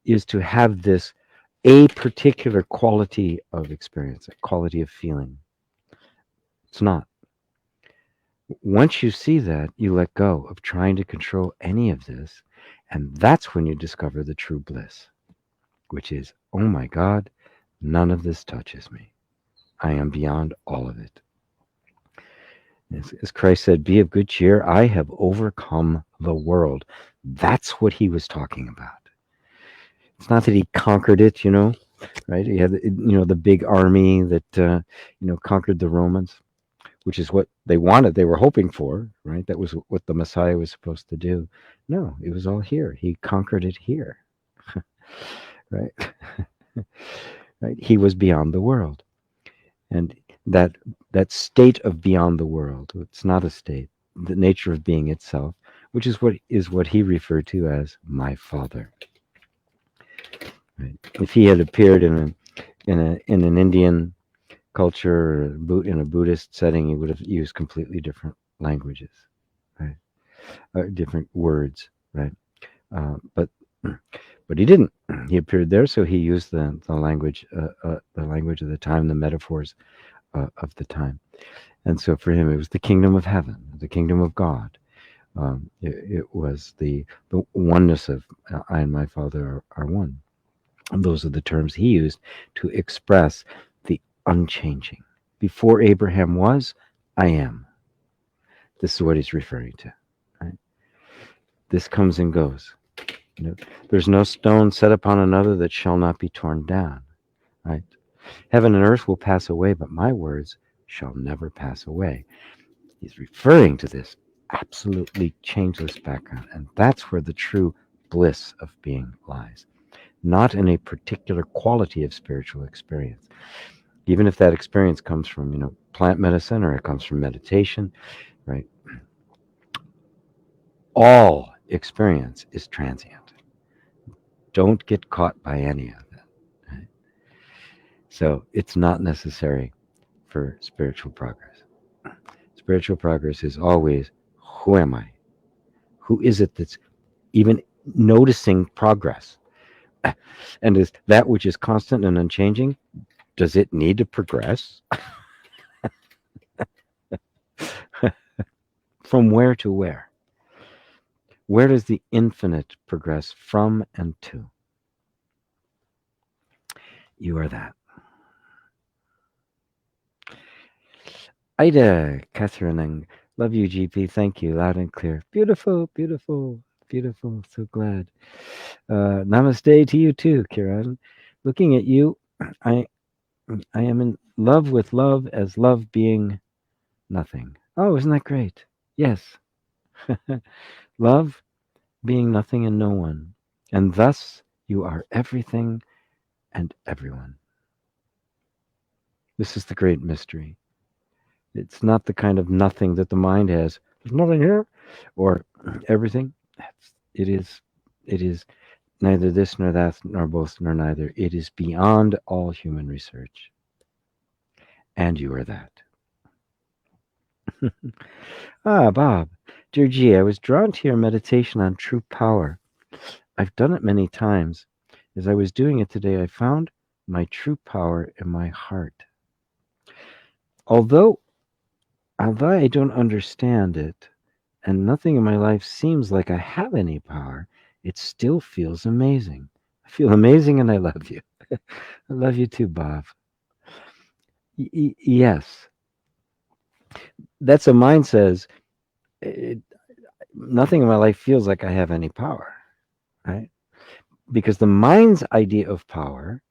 S1: is to have this a particular quality of experience, a quality of feeling. It's not. Once you see that, you let go of trying to control any of this, and that's when you discover the true bliss, which is, oh my God, none of this touches me. I am beyond all of it. As Christ said, be of good cheer. I have overcome the world. That's what he was talking about. It's not that he conquered it, right? He had, the big army that, conquered the Romans, which is what they wanted. They were hoping for, right? That was what the Messiah was supposed to do. No, it was all here. He conquered it here, right? Right? He was beyond the world. And that state of beyond the world, it's not a state, the nature of being itself, which is what he referred to as my Father. Right? If he had appeared in an Indian culture or in a Buddhist setting, he would have used completely different languages, right? Different words, right? But he didn't. He appeared there, so he used the language of the time, the metaphors of the time. And so for him, it was the kingdom of heaven, the kingdom of God. It was the oneness of I and my Father are one. And those are the terms he used to express the unchanging. Before Abraham was, I am. This is what he's referring to. Right? This comes and goes. There's no stone set upon another that shall not be torn down. Right? Heaven and earth will pass away, but my words shall never pass away. He's referring to this absolutely changeless background, and that's where the true bliss of being lies. Not in a particular quality of spiritual experience. Even if that experience comes from, plant medicine or it comes from meditation, right? All experience is transient. Don't get caught by any of it. Right? So it's not necessary for spiritual progress. Spiritual progress is always, who am I? Who is it that's even noticing progress? And is that which is constant and unchanging, does it need to progress? From where to where? Where does the infinite progress from and to? You are that. Ida, Catherine, and love you, GP. Thank you, loud and clear. Beautiful, beautiful, beautiful. So glad. Namaste to you too, Kiran. Looking at you, I am in love with love as love being nothing. Oh, isn't that great? Yes. Love being nothing and no one. And thus you are everything and everyone. This is the great mystery. It's not the kind of nothing that the mind has. There's nothing here, or everything. It is neither this nor that nor both nor neither. It is beyond all human research. And you are that. Bob. Dear G, I was drawn to your meditation on true power. I've done it many times. As I was doing it today, I found my true power in my heart. Although I don't understand it, and nothing in my life seems like I have any power, it still feels amazing. I feel amazing and I love you. I love you too, Bob. Yes, that's a mind says, it, nothing in my life feels like I have any power, right? Because the mind's idea of power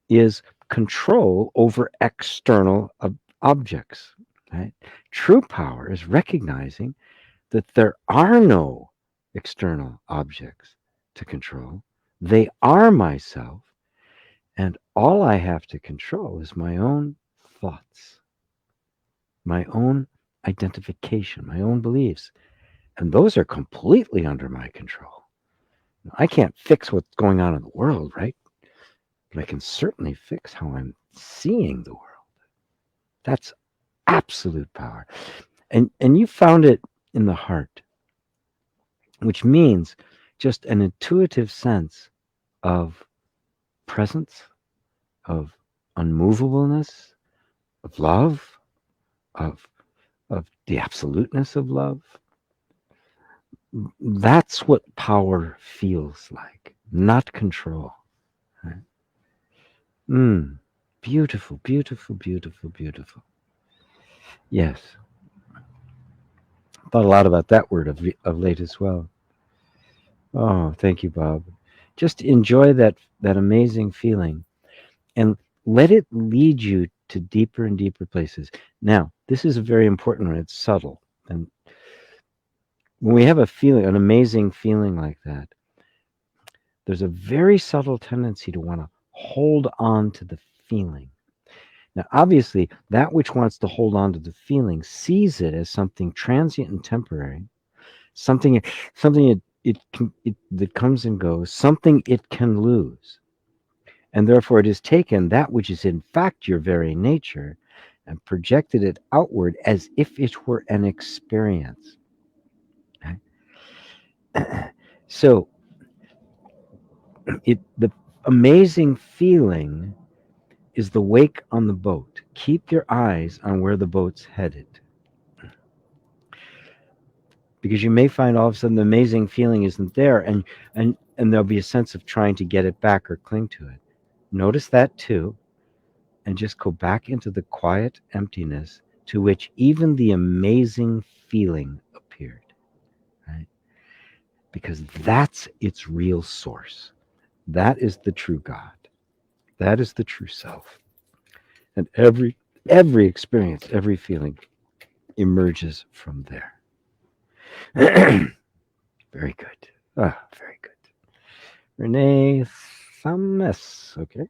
S1: is control over external objects, right? True power is recognizing that there are no external objects to control. They are myself, and all I have to control is my own thoughts, my own identification, my own beliefs. And those are completely under my control. I can't fix what's going on in the world, right? But I can certainly fix how I'm seeing the world. That's absolute power. And you found it in the heart, which means just an intuitive sense of presence, of unmovableness, of love, of the absoluteness of love. That's what power feels like, not control. Right? Beautiful, beautiful, beautiful, beautiful. Yes. Thought a lot about that word of late as well. Oh, thank you, Bob. Just enjoy that amazing feeling and let it lead you to deeper and deeper places. Now, this is a very important one. It's subtle. And when we have a feeling, an amazing feeling like that, there's a very subtle tendency to want to hold on to the feeling. Now, obviously, that which wants to hold on to the feeling sees it as something transient and temporary, something that comes and goes, something it can lose. And therefore it has taken that which is in fact your very nature and projected it outward as if it were an experience. Okay? So the amazing feeling is the wake on the boat. Keep your eyes on where the boat's headed. Because you may find all of a sudden the amazing feeling isn't there, and there'll be a sense of trying to get it back or cling to it. Notice that too, and just go back into the quiet emptiness to which even the amazing feeling appeared. Right? Because that's its real source. That is the true God. That is the true self. And every experience, every feeling emerges from there. Very good. Ah, very good. Renee Thames. Okay.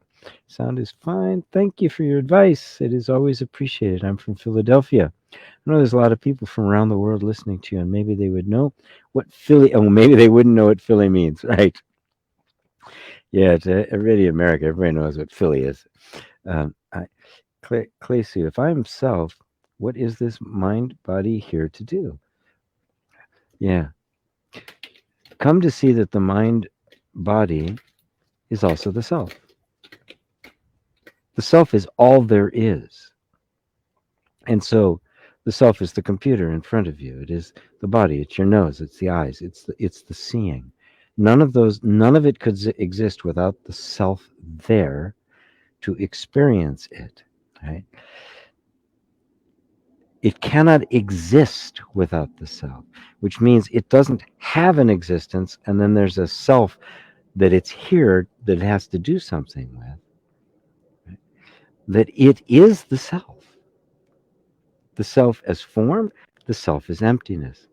S1: Sound is fine. Thank you for your advice. It is always appreciated. I'm from Philadelphia. I know there's a lot of people from around the world listening to you, and maybe they would know what Philly, oh, maybe they wouldn't know what Philly means, right? Yeah, to everybody in America, everybody knows what Philly is. Clay Sue, if I'm self, what is this mind body here to do? Yeah. Come to see that the mind body is also the self. The self is all there is. And so the self is the computer in front of you. It is the body, it's your nose, it's the eyes, it's the seeing. None of it could exist without the self there to experience it, right? It cannot exist without the self, which means it doesn't have an existence, and then there's a self that it's here that it has to do something with. Right? That it is the self. The self as form, the self is emptiness.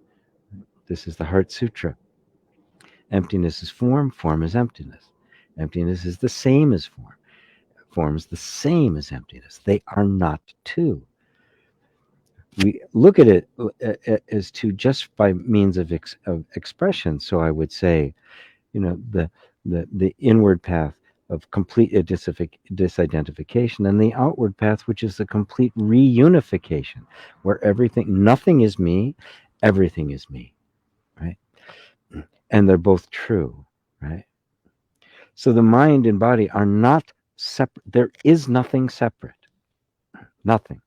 S1: This is the Heart Sutra. Emptiness is form, form is emptiness. Emptiness is the same as form. Form is the same as emptiness. They are not two. We look at it as two just by means of expression. So I would say, the inward path of complete disidentification, and the outward path, which is the complete reunification, where nothing is me, everything is me, right? And they're both true, right? So the mind and body are not separate. There is nothing separate. Nothing.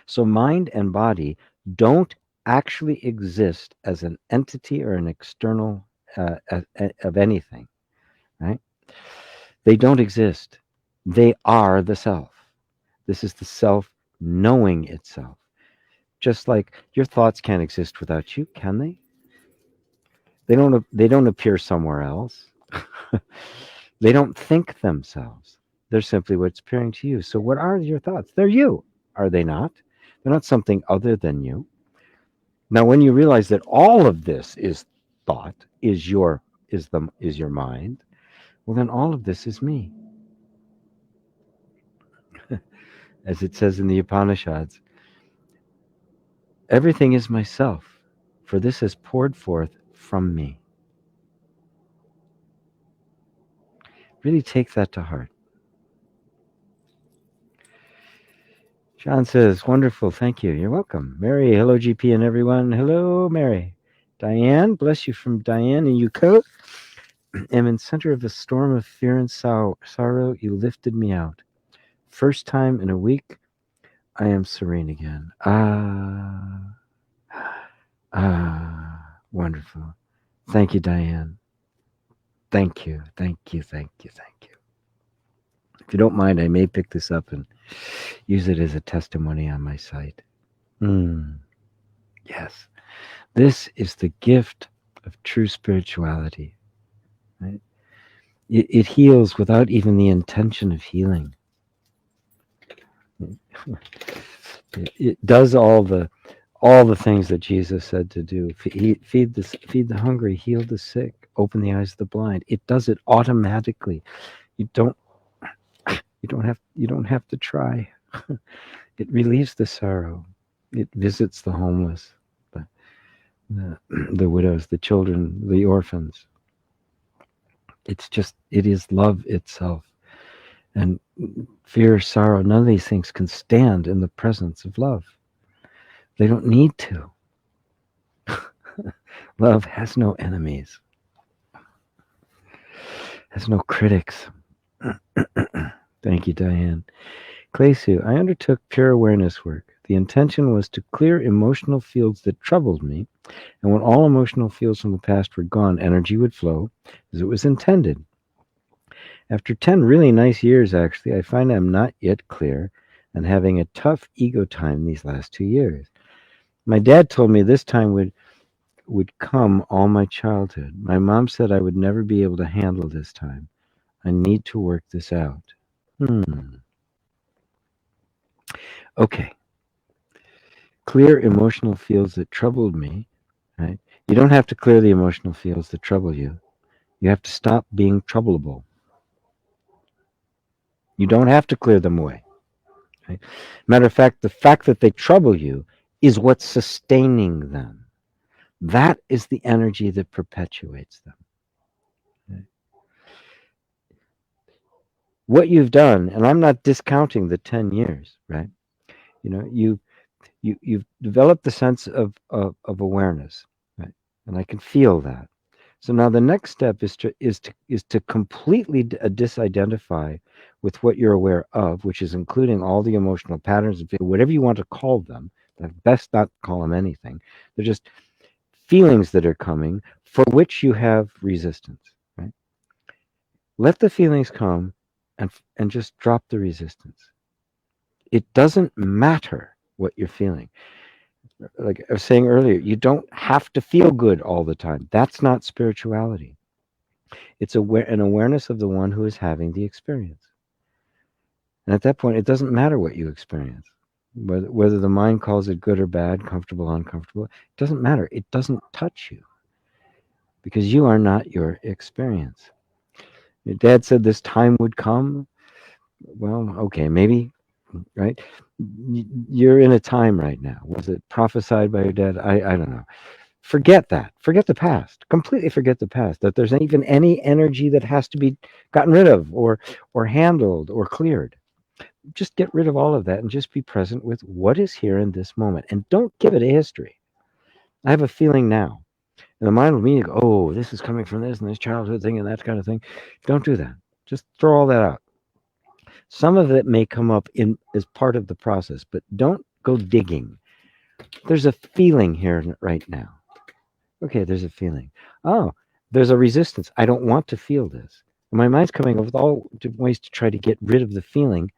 S1: So mind and body don't actually exist as an entity or an external of anything, right? They don't exist. They are the self. This is the self knowing itself. Just like your thoughts can't exist without you, can they? They don't appear somewhere else. They don't think themselves. They're simply what's appearing to you. So what are your thoughts? They're you, are they not? They're not something other than you. Now when you realize that all of this is thought, is your mind, well then all of this is me. As it says in the Upanishads, everything is myself, for this has poured forth from me. Really take that to heart. John says, wonderful, thank you. You're welcome. Mary, hello, GP and everyone. Hello, Mary. Diane, bless you from Diane and Yukko. Am in center of a storm of fear and sorrow. You lifted me out. First time in a week, I am serene again. Wonderful. Thank you, Diane. Thank you, thank you, thank you, thank you. If you don't mind, I may pick this up and use it as a testimony on my site. Yes, this is the gift of true spirituality. Right? It heals without even the intention of healing. It does all the things that Jesus said to do. Feed the hungry, heal the sick, open the eyes of the blind. It does it automatically. You don't have to try. It relieves the sorrow. It visits the homeless, the widows, the children, the orphans. It is love itself. And fear, sorrow, none of these things can stand in the presence of love. They don't need to. Love has no enemies, has no critics. Thank you, Diane. Claysu, I undertook pure awareness work. The intention was to clear emotional fields that troubled me, and when all emotional fields from the past were gone, energy would flow as it was intended. After 10 really nice years, actually, I find I'm not yet clear and having a tough ego time these last 2 years. My dad told me this time would come all my childhood. My mom said I would never be able to handle this time. I need to work this out. Okay. Clear emotional fields that troubled me, right? You don't have to clear the emotional fields that trouble you. You have to stop being troubleable. You don't have to clear them away. Right? Matter of fact, the fact that they trouble you is what's sustaining them. That is the energy that perpetuates them. Right? What you've done, and I'm not discounting the 10 years, right? You've developed the sense of awareness, right? And I can feel that. So now the next step is to completely disidentify with what you're aware of, which is including all the emotional patterns, whatever you want to call them. Best not call them anything. They're just feelings that are coming for which you have resistance. Right? Let the feelings come, and just drop the resistance. It doesn't matter what you're feeling. Like I was saying earlier, you don't have to feel good all the time. That's not spirituality. It's an awareness of the one who is having the experience. And at that point, it doesn't matter what you experience. Whether the mind calls it good or bad, comfortable, uncomfortable, it doesn't matter. It doesn't touch you because you are not your experience. Your dad said this time would come. Well, okay, maybe, right? You're in a time right now. Was it prophesied by your dad? I don't know. Forget that. Forget the past. Completely forget the past. That there's even any energy that has to be gotten rid of or handled or cleared. Just get rid of all of that and just be present with what is here in this moment. And don't give it a history. I have a feeling now. And the mind will mean, oh, this is coming from this and this childhood thing and that kind of thing. Don't do that. Just throw all that out. Some of it may come up as part of the process, but don't go digging. There's a feeling here right now. Okay, there's a feeling. Oh, There's a resistance. I don't want to feel this. And my mind's coming up with all ways to try to get rid of the feeling,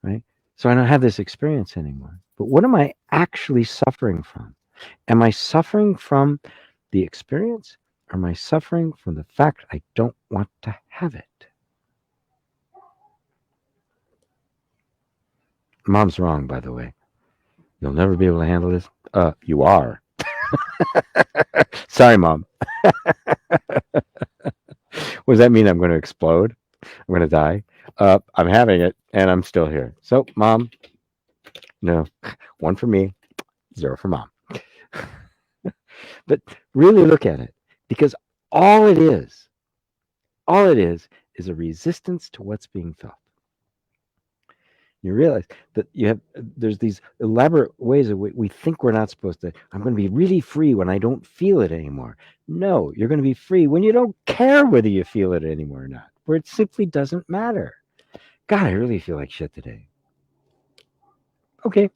S1: right? So I don't have this experience anymore. But what am I actually suffering from? Am I suffering from the experience, or am I suffering from the fact I don't want to have it? Mom's wrong, by the way. You'll never be able to handle this. You are. Sorry, Mom. What does that mean? I'm going to explode? I'm going to die? I'm having it, and I'm still here. So, Mom, no. 1 for me, 0 for Mom. But really look at it, because all it is a resistance to what's being felt. You realize that there's these elaborate ways that we think we're not supposed to. I'm going to be really free when I don't feel it anymore. No, you're going to be free when you don't care whether you feel it anymore or not, where it simply doesn't matter. God, I really feel like shit today. Okay.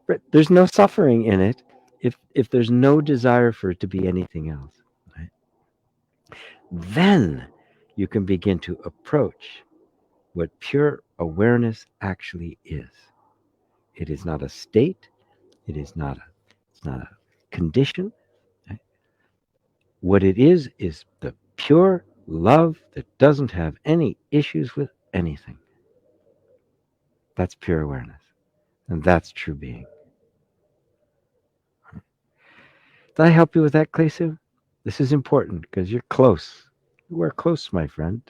S1: But there's no suffering in it if there's no desire for it to be anything else. Right? Then you can begin to approach what pure awareness actually is. It is not a state. It's not a condition. Right? What it is the pure love that doesn't have any issues with anything. That's pure awareness. And that's true being. Did I help you with that, Klesu? This is important because you're close. You are close, my friend.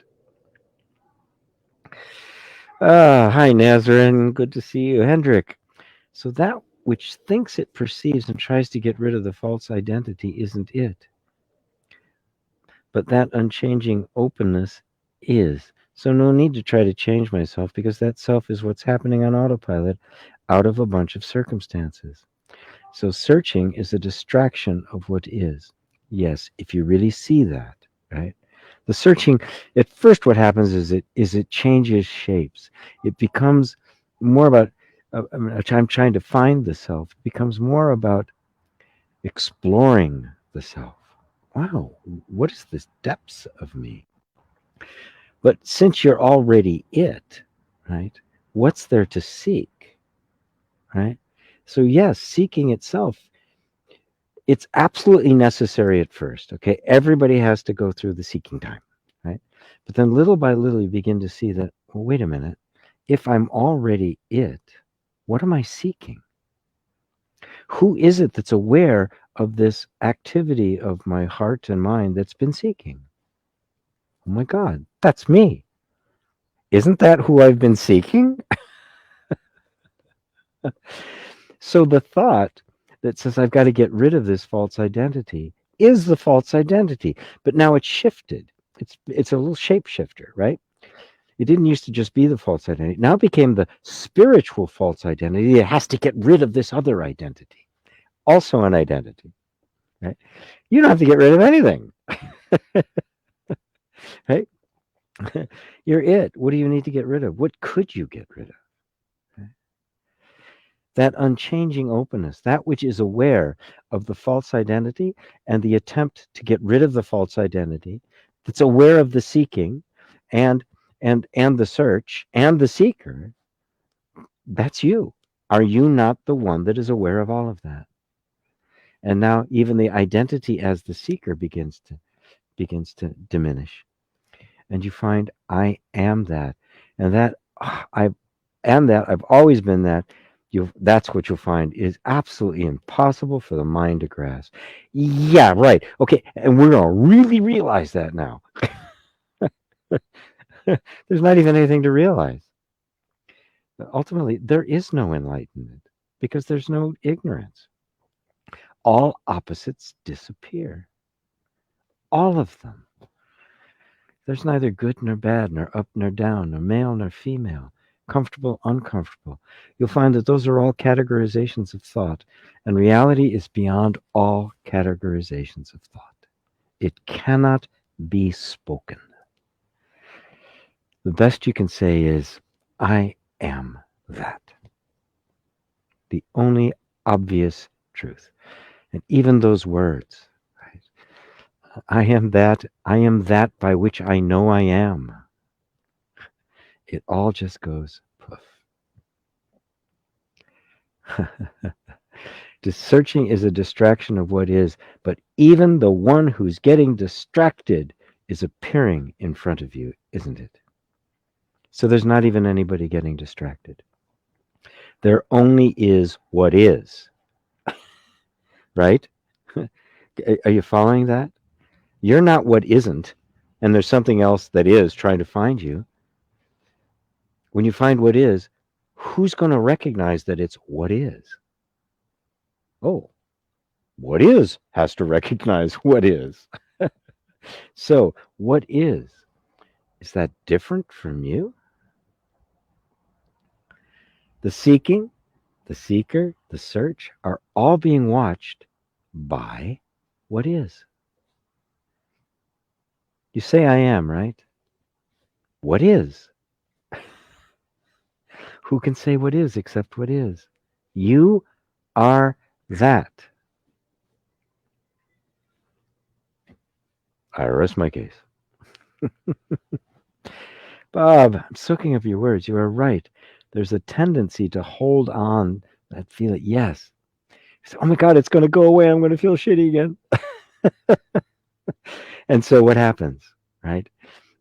S1: Hi, Nazarene. Good to see you. Hendrik. So that which thinks it perceives and tries to get rid of the false identity isn't it. But that unchanging openness is. So no need to try to change myself, because that self is what's happening on autopilot out of a bunch of circumstances. So searching is a distraction of what is. Yes, if you really see that, right? The searching, at first what happens is it changes shapes. It becomes more about, I'm trying to find the self. It becomes more about exploring the self. Wow, what is this depths of me? But since you're already it, right? What's there to seek, right? So yes, seeking itself, it's absolutely necessary at first. Okay, everybody has to go through the seeking time, right? But then little by little, you begin to see that, well, wait a minute. If I'm already it, what am I seeking? Who is it that's aware of this activity of my heart and mind that's been seeking? Oh my God, that's me. Isn't that who I've been seeking? So the thought that says I've got to get rid of this false identity is the false identity, but now it's shifted. It's a little shapeshifter, right? It didn't used to just be the false identity. Now it became the spiritual false identity. It has to get rid of this other identity, also an identity, right? You don't have to get rid of anything, right? You're it. What do you need to get rid of? What could you get rid of? That unchanging openness, that which is aware of the false identity and the attempt to get rid of the false identity, that's aware of the seeking and the search and the seeker, that's you. Are you not the one that is aware of all of that? And now even the identity as the seeker begins to diminish. And you find I am that. And that I am that. I've always been that. That's what you'll find is absolutely impossible for the mind to grasp. Yeah, right. Okay, and we're gonna really realize that now. There's not even anything to realize. Ultimately, there is no enlightenment because there's no ignorance. All opposites disappear. All of them. There's neither good nor bad, nor up nor down, nor male nor female, comfortable, uncomfortable. You'll find that those are all categorizations of thought, and reality is beyond all categorizations of thought. It cannot be spoken. The best you can say is, I am that. The only obvious truth. And even those words, right? I am that by which I know I am. It all just goes poof. Searching is a distraction of what is, but even the one who's getting distracted is appearing in front of you, isn't it? So there's not even anybody getting distracted. There only is what is, right? Are you following that? You're not what isn't, and there's something else that is trying to find you. When you find what is, who's going to recognize that it's what is? Oh, what is has to recognize what is. So, what is that different from you? The seeking, the seeker, the search are all being watched by what is. You say I am, right? What is? Who can say what is except what is? You are that. I rest my case. Bob, I'm soaking up your words. You are right. There's a tendency to hold on that feeling. Yes. Oh my God, it's going to go away. I'm going to feel shitty again. And so what happens, right?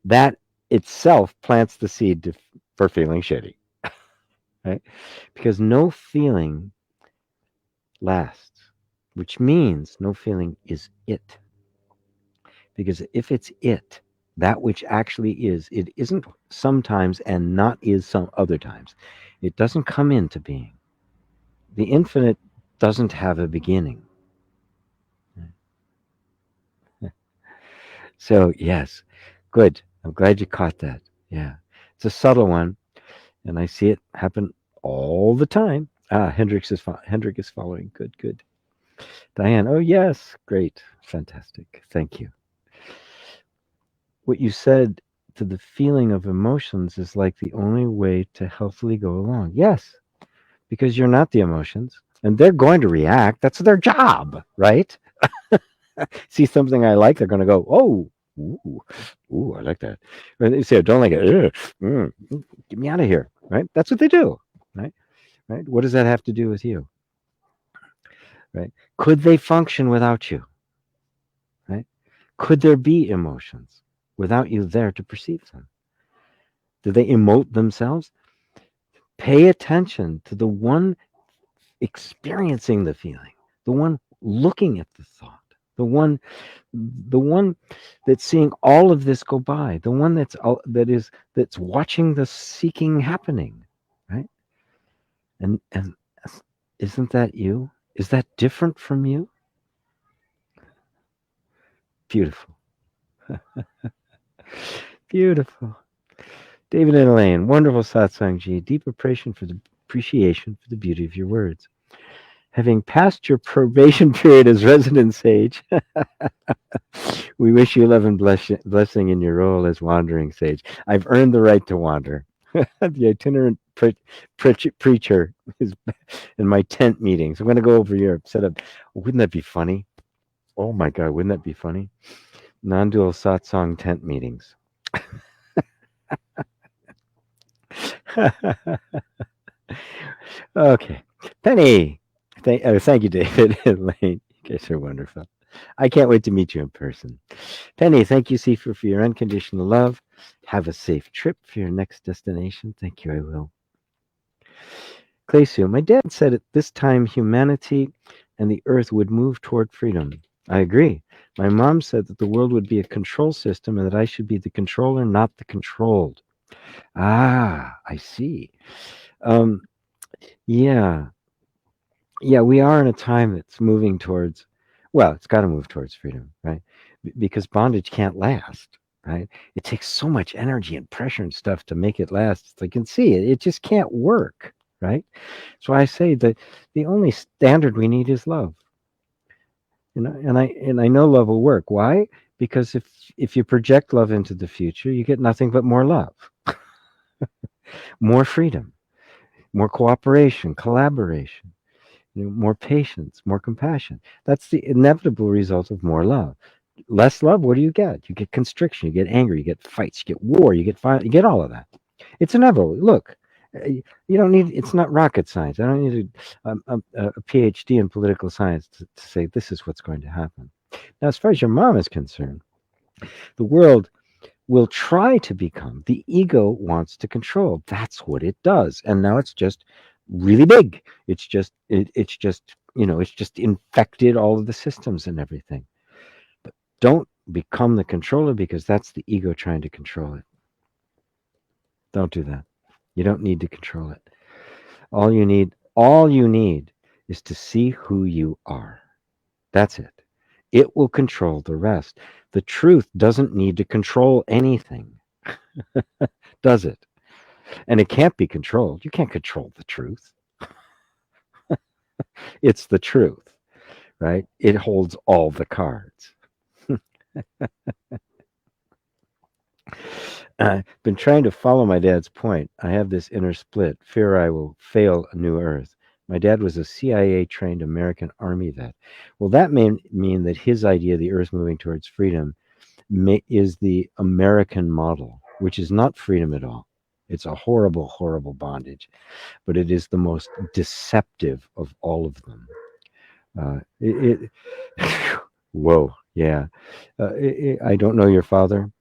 S1: That itself plants the seed for feeling shitty, right? Because no feeling lasts, which means no feeling is it. Because if it's it, that which actually is, it isn't sometimes and not is some other times. It doesn't come into being. The infinite doesn't have a beginning. So, yes, good. I'm glad you caught that. Yeah. It's a subtle one, and I see it happen all the time. Hendrik is following. Good, good. Diane, oh, yes. Great. Fantastic. Thank you. What you said to the feeling of emotions is like the only way to healthily go along. Yes, because you're not the emotions, and they're going to react. That's their job, right? See something I like, they're going to go, oh, ooh, I like that. When they say, I don't like it, get me out of here, right? That's what they do, right? Right? What does that have to do with you, right? Could they function without you, right? Could there be emotions without you there to perceive them? Do they emote themselves? Pay attention to the one experiencing the feeling, the one looking at the thought, the one that's seeing all of this go by, the one that's watching the seeking happening, right? And isn't that you? Is that different from you? Beautiful. Beautiful. David and Elaine, wonderful satsang G. Deep appreciation for the beauty of your words. Having passed your probation period as resident sage, we wish you love and blessing in your role as wandering sage. I've earned the right to wander. The itinerant preacher is in my tent meetings. I'm going to go over here, set up. Wouldn't that be funny? Oh my God, wouldn't that be funny? Non-dual satsang tent meetings. Okay. Penny. Thank you, David and Lane. You guys are wonderful. I can't wait to meet you in person. Penny, thank you, Sifu, for your unconditional love. Have a safe trip for your next destination. Thank you, I will. Claysu, my dad said at this time humanity and the earth would move toward freedom. I agree. My mom said that the world would be a control system and that I should be the controller, not the controlled. Ah, I see. Um, yeah. Yeah, we are in a time that's moving towards, well, it's got to move towards freedom, right? Because bondage can't last, right? It takes so much energy and pressure and stuff to make it last. They can see it. It just can't work, right? So I say that the only standard we need is love. And I know love will work. Why? Because if you project love into the future, you get nothing but more love, more freedom, more cooperation, collaboration, more patience, more compassion. That's the inevitable result of more love. less love, what do you get? You get constriction, you get anger, you get fights, you get war, you get violence, you get all of that. It's inevitable. Look, you don't need. It's not rocket science. I don't need a PhD in political science to say this is what's going to happen. Now, as far as your mom is concerned, the world will try to become. The ego wants to control. That's what it does, and now it's just really big. It's just it's just infected all of the systems and everything. But don't become the controller because that's the ego trying to control it. Don't do that. You don't need to control it. All you need is to see who you are. That's it. It will control the rest. The truth doesn't need to control anything, does it? And it can't be controlled. You can't control the truth. It's the truth, right? It holds all the cards. I've been trying to follow my dad's point. I have this inner split, fear I will fail a new earth. My dad was a CIA trained American Army vet. Well, that may mean that his idea of the earth moving towards freedom is the American model, which is not freedom at all. It's a horrible, horrible bondage, but it is the most deceptive of all of them. Whoa, yeah. I don't know your father,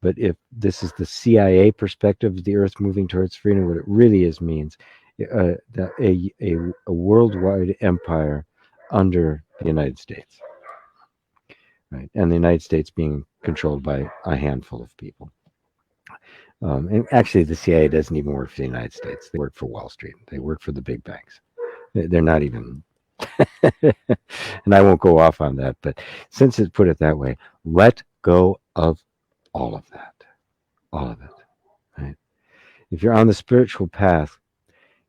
S1: but if this is the CIA perspective of the earth moving towards freedom, what it really is means a worldwide empire under the United States, right? And the United States being controlled by a handful of people. And actually, the CIA doesn't even work for the United States. They work for Wall Street. They work for the big banks. They're not even. And I won't go off on that, but since it's put it that way, let go of all of that. All of it. Right? If you're on the spiritual path,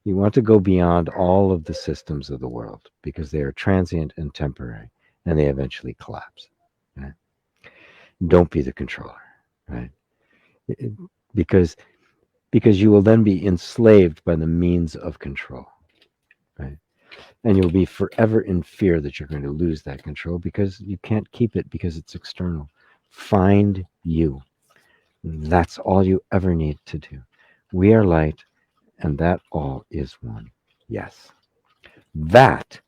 S1: you want to go beyond all of the systems of the world because they are transient and temporary and they eventually collapse. Right? Don't be the controller, right? Because you will then be enslaved by the means of control, right? And you'll be forever in fear that you're going to lose that control because you can't keep it because it's external. Find you. That's all you ever need to do. We are light, and that all is one. Yes. That,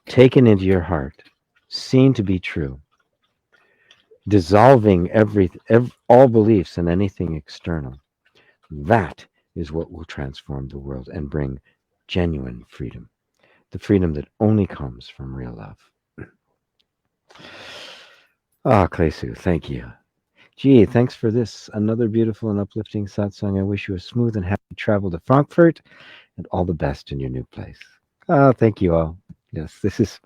S1: taken into your heart, seen to be true, dissolving all beliefs and anything external, that is what will transform the world and bring genuine freedom. The freedom that only comes from real love. Klesu, thank you. Gee, thanks for this. Another beautiful and uplifting satsang. I wish you a smooth and happy travel to Frankfurt and all the best in your new place. Thank you all. Yes, this is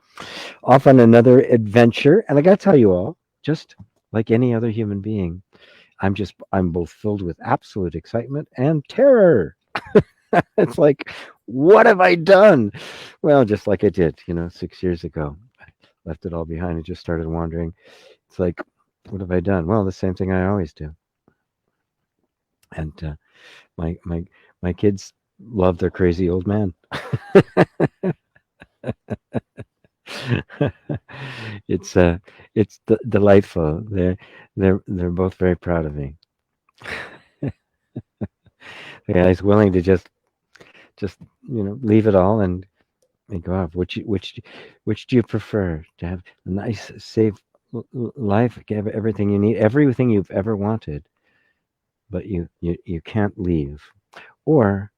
S1: off on another adventure. And I got to tell you all, just like any other human being, I'm both filled with absolute excitement and terror. It's like, what have I done? Well, just like I did, 6 years ago. I left it all behind and just started wandering. It's like, what have I done? Well, the same thing I always do. And my kids love their crazy old man. It's delightful. They're both very proud of me. Yeah, he's willing to just leave it all and go off. Which do you prefer? To have a nice, safe life, have everything you need, everything you've ever wanted, but you can't leave, or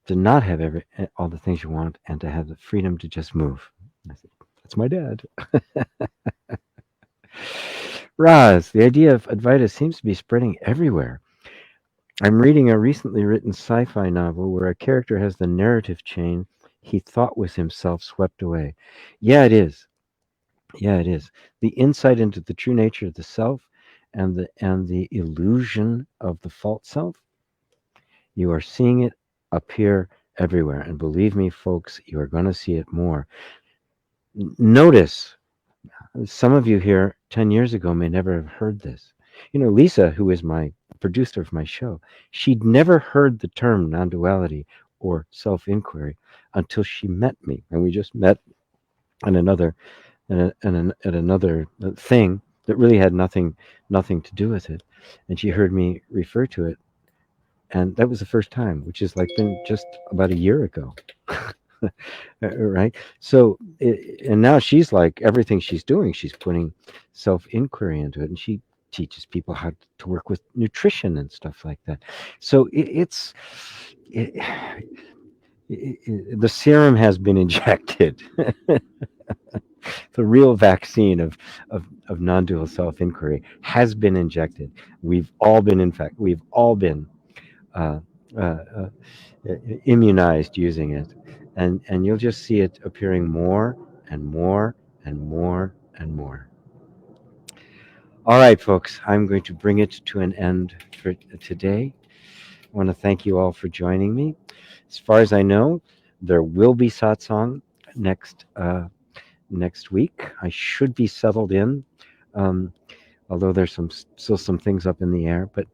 S1: to not have all the things you want and to have the freedom to just move. I said, that's my dad. Roz, the idea of Advaita seems to be spreading everywhere. I'm reading a recently written sci-fi novel where a character has the narrative chain he thought was himself swept away. Yeah, it is. Yeah, it is. The insight into the true nature of the self and the illusion of the false self. You are seeing it appear everywhere. And believe me, folks, you are going to see it more. Notice, some of you here 10 years ago may never have heard this. Lisa, who is my producer of my show, she'd never heard the term non-duality or self-inquiry until she met me. And we just met at another thing. that really had nothing to do with it, and she heard me refer to it, and that was the first time, which is like been just about a year ago. Right? So, and now she's like, everything she's doing, she's putting self inquiry into it, and she teaches people how to work with nutrition and stuff like that. So it, the serum has been injected. The real vaccine of non-dual self-inquiry has been injected. We've all been, in fact, we've all been uh, uh, uh, immunized using it, and you'll just see it appearing more and more and more and more. All right, folks, I'm going to bring it to an end for today. I want to thank you all for joining me. As far as I know, there will be satsang next next week. I should be settled in, um, although there's still some things up in the air. But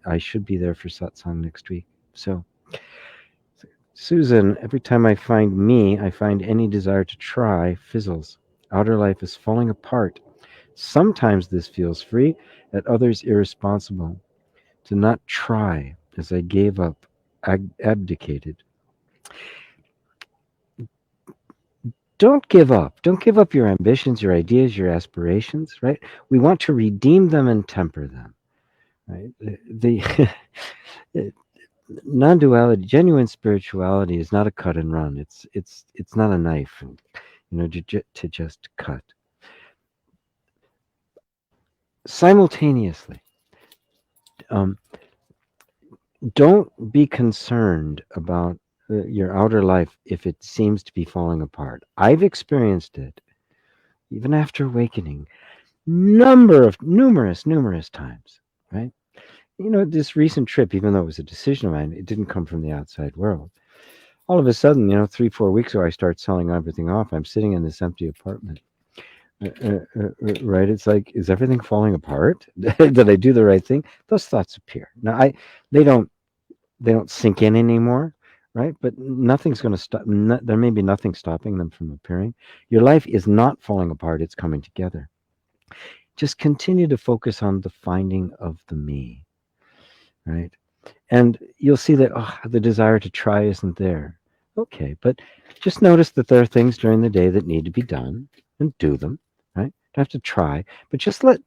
S1: I should be there for satsang next week. So, Susan, every time I find me, I find any desire to try fizzles. Outer life is falling apart. Sometimes this feels free, at others irresponsible. To not try, as I gave up, abdicated. Don't give up. Don't give up your ambitions, your ideas, your aspirations, right? We want to redeem them and temper them, right? The non-duality, genuine spirituality is not a cut and run. It's not a knife, and to just cut. Simultaneously, um, don't be concerned about your outer life if it seems to be falling apart. I've experienced it even after awakening numerous times, right? This recent trip, even though it was a decision of mine, it didn't come from the outside world. All of a sudden, 3, 4 weeks ago, I start selling everything off. I'm sitting in this empty apartment. Right? It's like, is everything falling apart? Did I do the right thing? Those thoughts appear. Now, they don't they don't sink in anymore, right? But nothing's going to stop. There may be nothing stopping them from appearing. Your life is not falling apart; it's coming together. Just continue to focus on the finding of the me, right? And you'll see that the desire to try isn't there. Okay, but just notice that there are things during the day that need to be done, and do them, right? Don't have to try, but just the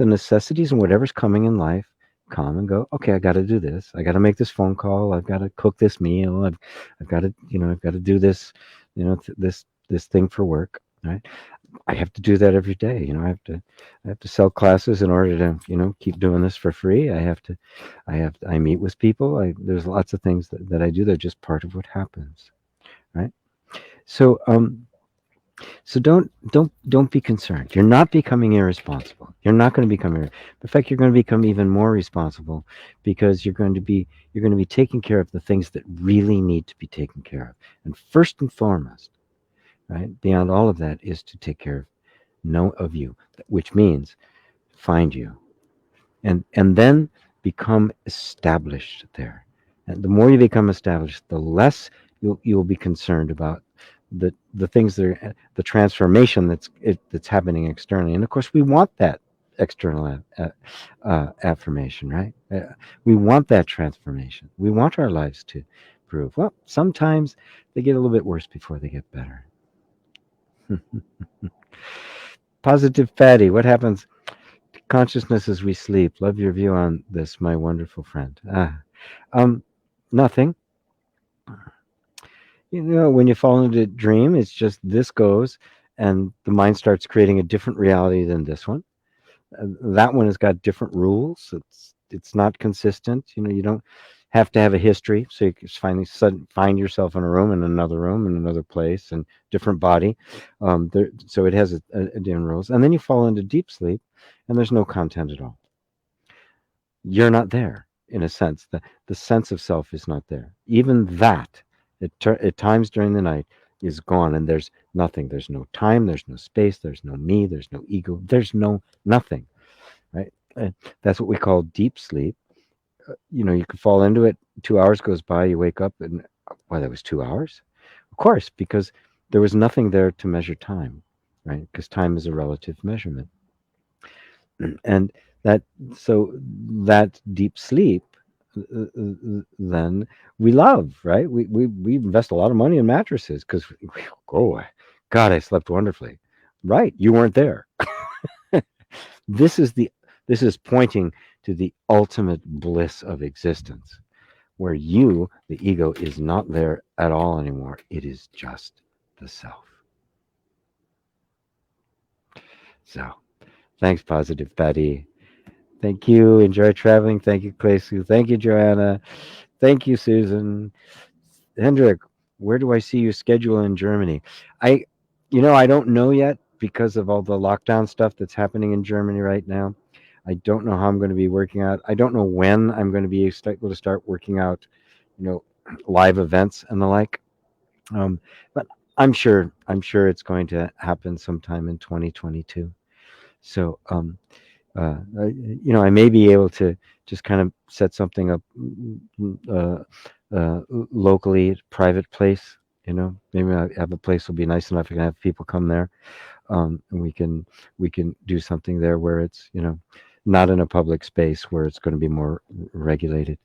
S1: necessities and whatever's coming in life come and go. Okay, I got to do this. I got to make this phone call. I've got to cook this meal. I've got to I've got to do this, this thing for work, right? I have to do that every day. I have to sell classes in order to keep doing this for free. I meet with people. There's lots of things that I do. They're just part of what happens, right? So don't be concerned. You're not becoming irresponsible. You're not going to become in fact, you're going to become even more responsible, because you're going to be taking care of the things that really need to be taken care of. And first and foremost, right, beyond all of that, is to take care of you, which means find you, and then become established there. And the more you become established, the less you'll be concerned about the things that are the transformation that's happening externally. And of course, we want that external affirmation, right? We want that transformation. We want our lives to improve. Well, sometimes they get a little bit worse before they get better. Positive fatty. What happens to consciousness as we sleep? Love your view on this, my wonderful friend. Nothing. When you fall into a dream, it's just this goes, and the mind starts creating a different reality than this one. That one has got different rules. It's not consistent. You don't have to have a history, so you can find yourself in a room, in another room, in another place, and different body. So it has a different rules, and then you fall into deep sleep, and there's no content at all. You're not there, in a sense. The sense of self is not there. Even that, at times during the night, is gone, and there's nothing. There's no time. There's no space. There's no me. There's no ego. There's no nothing. Right? That's what we call deep sleep. You could fall into it. 2 hours goes by. You wake up, and why, that was 2 hours? Of course, because there was nothing there to measure time. right? Because time is a relative measurement. And that, so that deep sleep, then we love, right? We invest a lot of money in mattresses because, oh, God, I slept wonderfully. Right, you weren't there. This is the this is pointing to the ultimate bliss of existence, where you, the ego, is not there at all anymore. It is just the self. So, thanks, Positive Patty. Thank you. Enjoy traveling. Thank you, Klesu. Thank you, Joanna. Thank you, Susan. Hendrik, where do I see you schedule in Germany? I, I don't know yet because of all the lockdown stuff that's happening in Germany right now. I don't know how I'm going to be working out. I don't know when I'm going to be able to start working out, you know, live events and the like. But I'm sure it's going to happen sometime in 2022. So, I may be able to just kind of set something up, locally, private place. Maybe I have a place will be nice enough. I can have people come there, and we can do something there where it's not in a public space where it's going to be more regulated.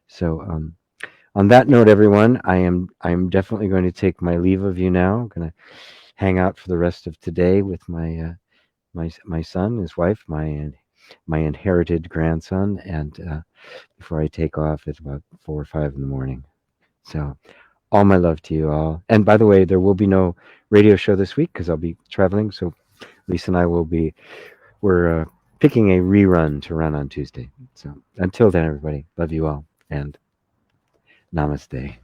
S1: So, on that note, everyone, I'm definitely going to take my leave of you now. I'm going to hang out for the rest of today with my son, his wife, my inherited grandson, and before I take off at about 4 or 5 in the morning. So, all my love to you all. And by the way, there will be no radio show this week because I'll be traveling. So Lisa and I we're picking a rerun to run on Tuesday. So until then, everybody, love you all and namaste.